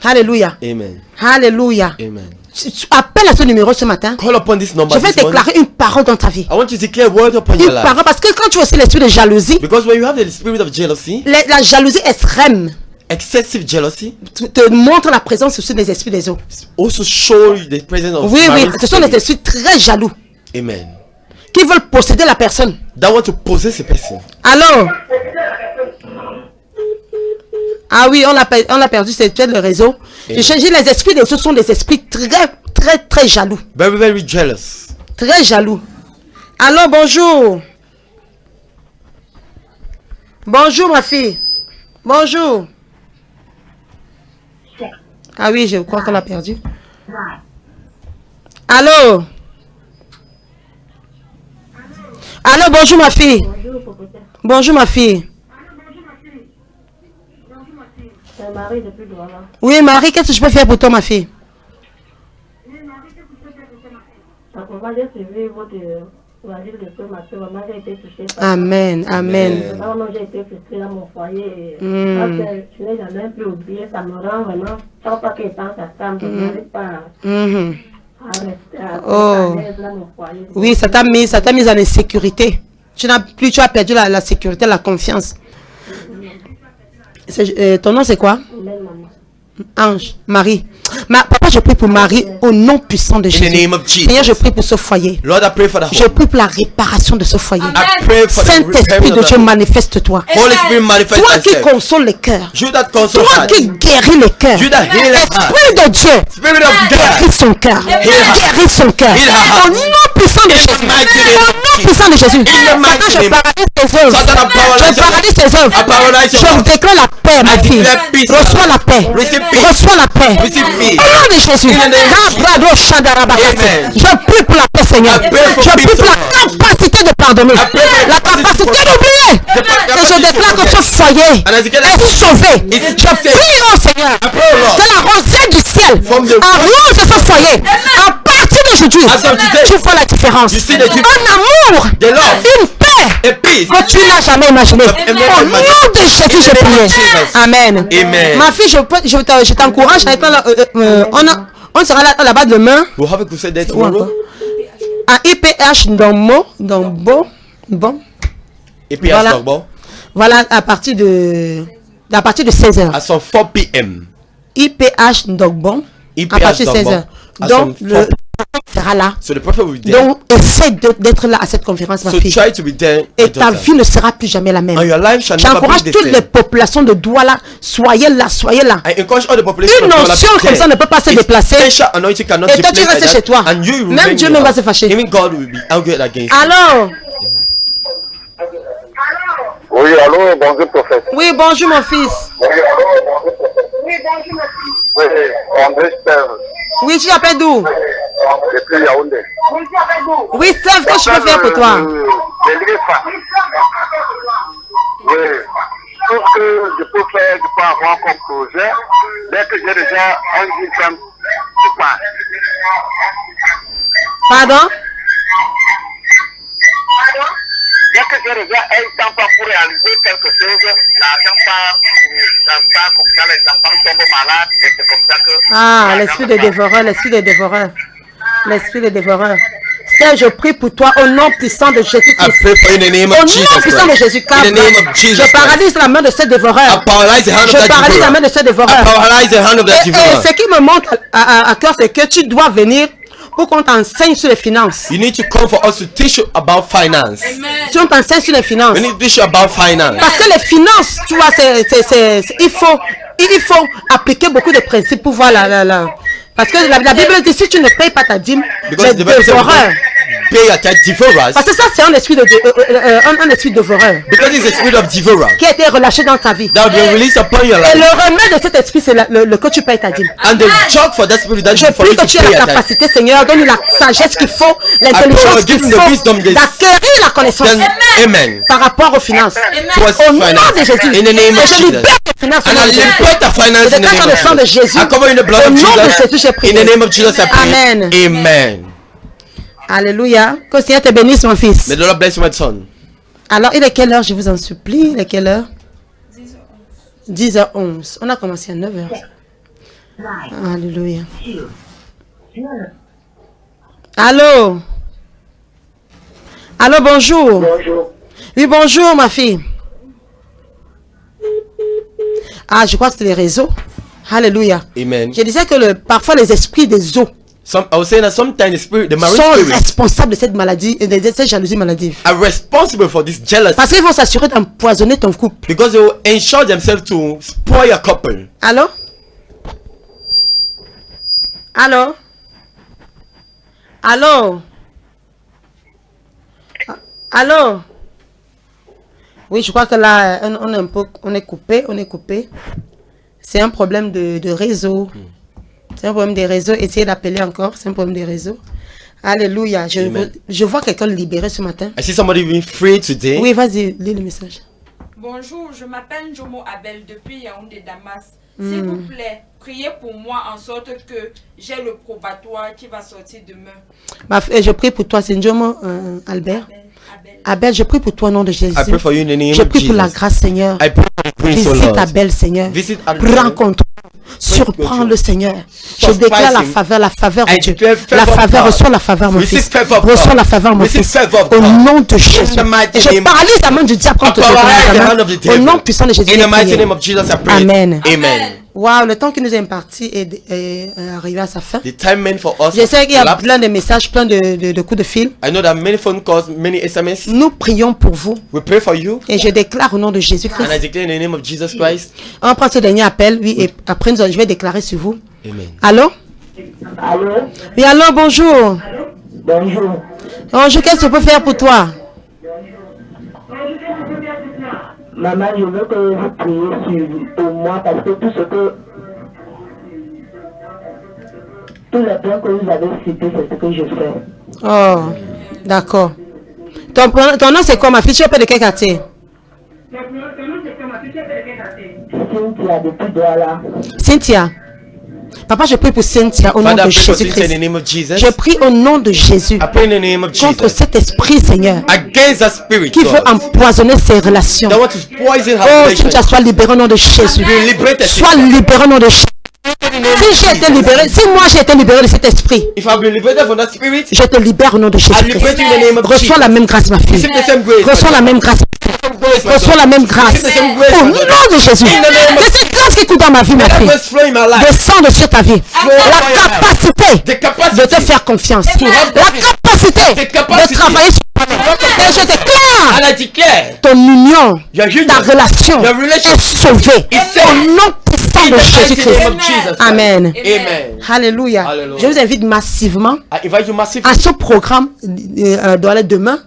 Alléluia. Amen. Alléluia. Amen. Tu appelles à ce numéro ce matin. Call upon this number. Je vais déclarer une parole dans ta vie. I want you to declare a word upon your Une life. parole, parce que quand tu as aussi l'esprit de jalousie, Because when you have the spirit of jealousy, la jalousie extrême excessive jealousy, te montre la présence aussi des esprits des eaux. also show you the presence of Oui, marine ce sont des spirit. esprits très jaloux. Amen. Qui veulent posséder la personne. That want to possess a person. Alors, ah oui, on l'a perdu, c'est le réseau. J'ai changé les esprits des autres, sont des esprits très jaloux. Very, very jealous. Très jaloux. Alors, bonjour. Bonjour, ma fille. Bonjour. Ah oui, je crois qu'on l'a perdu. Allô? Allô, bonjour, ma fille. Bonjour, ma fille. C'est Marie depuis Douala. Oui, Marie, qu'est-ce que je peux faire pour toi, ma fille? Maman, j'ai suivi votre évangile de ce matin. Maman, j'ai été touchée par Amen, amen. Maman, j'ai été frustrée dans mon foyer. Parce que je n'ai jamais pu oublier, ça me rend vraiment. Tant pas que tant ça femme, je n'arrive pas à rester à l'aise dans mon foyer. Oui, ça t'a mis en insécurité. Tu as perdu la sécurité, la confiance. Ton nom c'est quoi? Ange, Marie. Papa, je prie pour Marie au nom puissant de Jésus. Seigneur, je prie pour ce foyer. Lord, I pray for the home. Je prie pour la réparation de ce foyer. I pray for Saint-Esprit de Dieu, manifeste-toi. Holy Spirit, manifest Toi qui yourself. console les cœurs. You that console Toi heart. qui guéris les cœurs. You that heal the heart. Esprit de Dieu. Spirit of God. Guéris son cœur. Guéris son cœur. Heal her heart. Au nom puissant de Jésus. mighty name Au of nom puissant de Jésus. mighty Satan, je name. paralyse tes œuvres. Satan, I paralyze Je paralyse tes œuvres. I paralyze your Je œuvres. déclare la paix, ma fille. declare peace. Reçois la paix. Receive peace. Reçois la paix. Receive peace. Au nom de Jésus. In the name of Amen. Je prie pour la paix, Seigneur. I pray for Je prie peace, pour la Lord. capacité de pardonner. I pray for La capacity capacité to d'oublier. Et je déclare que ce foyer And as you get est sauvé. It's Je prie au Seigneur I pray, Lord. que la rosée du ciel From the- arrose ce foyer. À partir d'aujourd'hui, As of today, tu vois la différence. you see the difference. Un amour, The love. une paix A peace. que tu n'as jamais imaginé. Au nom de Jésus, je prie. Amen. Amen. Ma fille, je t'encourage à être là. On sera là-bas demain. We'll have a crusade there Où encore? tomorrow. À IPH bon. Et puis Voilà. à Stockball. Voilà, à partir de 16h. À son 4 p.m. IPH Ndogbon. IPH À partir de Ndogbon. 16h. À Donc, son le fort- sera là. So the prophet will be there. Donc, essaie d'être là à cette conférence, ma So fille. try to be there. Et my ta daughter. vie ne sera plus jamais la même. And your life shall never J'encourage be the toutes same. les populations de Douala. Soyez là, soyez là. I encourage all the population Une of Douala to onction be comme there. ça ne peut pas se It's déplacer. special anointing cannot Et be toi, tu placed restes like chez that. toi. And you Même remain Dieu in même your va se house. fâcher. Even God will be angry against you. Alors, Oui, allô, bonjour prophète. oui, bonjour mon fils. Oui, André Steve, Oui, tu t'appelles d'où? depuis Yaoundé. Oui, Steph, qu'est-ce que je peux faire pour toi? Oui, tout ce que je peux faire, je peux avoir comme projet, dès que j'ai déjà un système, tout passe. Pardon? Dès que j'ai déjà un temps pour réaliser quelque chose, l'argent part comme ça, les enfants tombent malades, et c'est comme ça que... Ah, l'esprit de dévoreur, l'esprit de dévoreur. L'esprit de dévoreur. Seigneur, je prie pour toi au nom puissant de I Jésus-Christ. pray for you in the name Au of nom Jesus puissant de Christ. Jésus, In the name of Jesus je Christ. paralyse la main de ce I dévoreur. paralyze the hand of Je that paralyse la main devourer. de ce I dévoreur. paralyze the hand of that Et devourer. ce qui me montre à cœur, c'est que tu dois venir pour qu'on t'enseigne sur les finances. You need to come for us to teach you about finance. Si on t'enseigne sur les finances. We need to teach you about finance. Parce que les finances, tu vois, il faut appliquer beaucoup de principes pour voir parce que la Bible dit si tu ne payes pas ta dîme, Because les the Bible says dévoreurs. pay your tithe devourers. Parce que ça, c'est un esprit un esprit dévoreur Because it's a spirit of devourer qui a été relâché dans ta vie. that will be released upon your Et life. le remède de cet esprit, c'est que tu payes ta dîme. And the job for that spirit that Je is for prie you que to tu aies pay la your tithe. capacité, Seigneur, donne-nous la sagesse qu'il faut, l'intelligence pray, qu'il give me the faut, wisdom, yes. d'acquérir la connaissance Then, amen. par rapport aux finances. Towards Au nom finance. de Jésus, In the name of et je Jesus. libère tes finances. And I liberate the finance Je in the déclare name dans le of sang de Jesus. Jésus. I cover in the blood Au of nom de Jésus, j'ai Jesus. prié. In the name of Jesus, I pray. Amen. Amen. Alléluia. Que le Seigneur te bénisse, mon fils. May the Lord bless you, my son. Alors, il est quelle heure, je vous en supplie? Il est quelle heure? 10h11. On a commencé à 9h. Alléluia. Allô? Allô, bonjour. Bonjour. Oui, bonjour, ma fille. Ah, je crois que c'est les réseaux. Alléluia. Amen. Je disais que parfois les esprits des eaux I was saying that sometimes the marine sont spirits responsables de cette maladie et de cette jalousie maladive. are responsible for this jealousy. Parce qu'ils vont s'assurer d'empoisonner ton couple. Because they will ensure themselves to spoil your couple. Allô? Allô? Allô? Allô? Oui, je crois que là, on est coupé. C'est un problème de réseau. C'est un problème de réseau. Essayez d'appeler encore. C'est un problème de réseau. Alléluia. Je vois quelqu'un libéré ce matin. I see somebody being free today. Oui, vas-y, lis le message. Bonjour, je m'appelle Jomo Abel depuis Yaoundé Damas. S'il vous plaît, priez pour moi en sorte que j'ai le probatoire qui va sortir demain. Je prie pour toi, c'est Jomo Albert. Abel, je prie pour toi au nom de Jésus. I pray for you in the name Je of prie Jesus. pour la grâce, Seigneur. I pray for grace, O Visite Lord. Abel, Seigneur. Visit Abel. Prends contrôle. Surprends le Seigneur. Je déclare la faveur de Dieu. La faveur, reçois la faveur, mon fils. Reçois la faveur, mon fils. Au nom de Jésus. Et je paralyse la main du diable contre toi. Au nom puissant de Jésus. In the mighty name of Jesus, I pray. Amen. Amen. Wow, le temps qui nous est imparti est arrivé à sa fin. The time meant for us. Je sais qu'il y a elapsed. plein de messages, plein de coups de fil. I know that many phone calls, many SMS. Nous prions pour vous. We pray for you. Et je déclare au nom de Jésus-Christ. And I declare in the name of Jesus Christ. On prend ce dernier appel, oui, et après je vais déclarer sur vous. Amen. Allô? Allô? Oui, allô, bonjour. Bonjour. Bonjour, qu'est-ce que je peux faire pour toi? Maman, je veux que vous priez pour moi parce que tous les plans que vous avez cités, c'est ce que je fais. Oh, d'accord. Ton nom c'est quoi, ma fille? Tu appelles de quel quartier? Cynthia, depuis Douala. Cynthia. Papa, je prie pour Cynthia au nom Father, de I pray for Cynthia in the Jésus-Christ. name of Jesus. Je prie au nom de Jésus I pray in the name of contre Jesus. cet esprit, Seigneur, Against that spirit, qui veut Lord. empoisonner ses relations. That want to poison her Oh, relationship. Cynthia, sois libérée au nom de Jésus. Be liberated. Sois libérée au nom de Jésus. Si j'ai été libéré, si moi j'ai été libéré de cet esprit, If I've been liberated from that spirit, je te libère au nom de I liberate Jésus-Christ. you in the name of Reçois Jesus. la même grâce, ma fille. Receive the same grace. Reçois la même grâce. Reçois la même grâce. Au nom de Jésus. Que cette grâce qui coule dans ma vie, ma That fille, grace flow in my life. descende sur ta vie. La capacité The capacity de te faire confiance. La capacité de travailler sur toi-même. Et je déclare And I declare ton union, your union, ta relation your relationship est sauvée. is saved. Au nom puissant in de the mighty name Jésus-Christ. of Jesus. Amen. Amen. Alléluia. Alléluia. Je vous invite massivement I invite you massively à ce programme Douala demain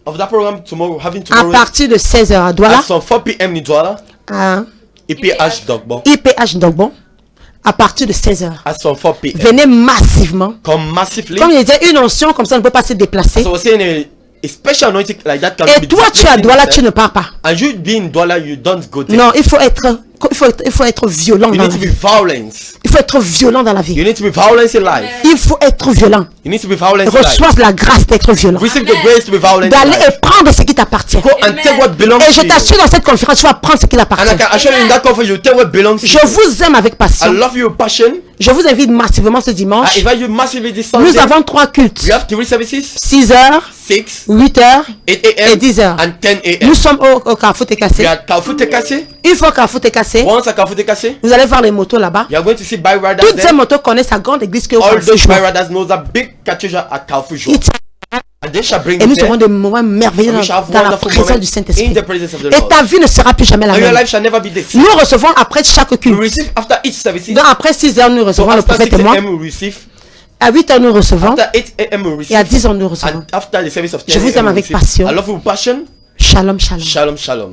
of that program tomorrow, having à tomorrow partir de 16h à Douala, at some 4 p.m. in Douala, à EPH Dogbo, IPH Dogbon, à partir de 16h. at some 4 p.m. Venez massivement. Come massively. Comme il disait, une onction comme ça ne peut pas se déplacer. So we're saying a special anointing like that can Et be toi, tu es à displacing Douala, tu itself. ne pars pas. And you be in Douala, you don't go there. Non, il faut être violent You dans need la to be vie. violence. Il faut être violent dans la vie. You need to be violence in life. Il faut être violent. You need to be violence in life. Reçois la grâce d'être violent. Receive the grace to be violent in D'aller life. et prendre ce qui t'appartient. Go and take what belongs Et to je you. t'assure dans cette conférence, tu vas prendre ce qui And I t'appartient. can assure you in that conference, you take what belongs to Je you. vous aime avec I passion. love you with passion. Je vous invite massivement ce I dimanche. invite you massively this Sunday. Nous avons 3 cultes. We have 3 services, 6h, 6, 8h 8 et a.m. 10h. and 10 a.m. Nous sommes au Carrefour We Técassé. are at Carrefour Tekase. Une fois Carrefour Técassé, Once at Carrefour Tekase, vous allez voir les motos là-bas. you are going to see bike riders Toutes ces there. motos connaissent la grande église que au All Carrefour those Joie. bike riders know that big cathedral at Carrefour Joie. And they shall bring Et it nous there. aurons des moments merveilleux And we shall have dans la wonderful présence moments du in Saint-Esprit. the presence of the Et Lord. ta vie ne sera plus jamais la And your même. life shall never be the same. Nous recevons après chaque We culte. receive after each service. Donc après 6h, nous So recevons le after prophète 6 et moi. a.m. we receive. À 8h, nous recevons. After 8 a.m. we Et à receive. 10h, nous recevons. And after the service of 10 Je vous a.m. aime we avec receive. passion. I love you with passion. Shalom, shalom. Shalom, shalom.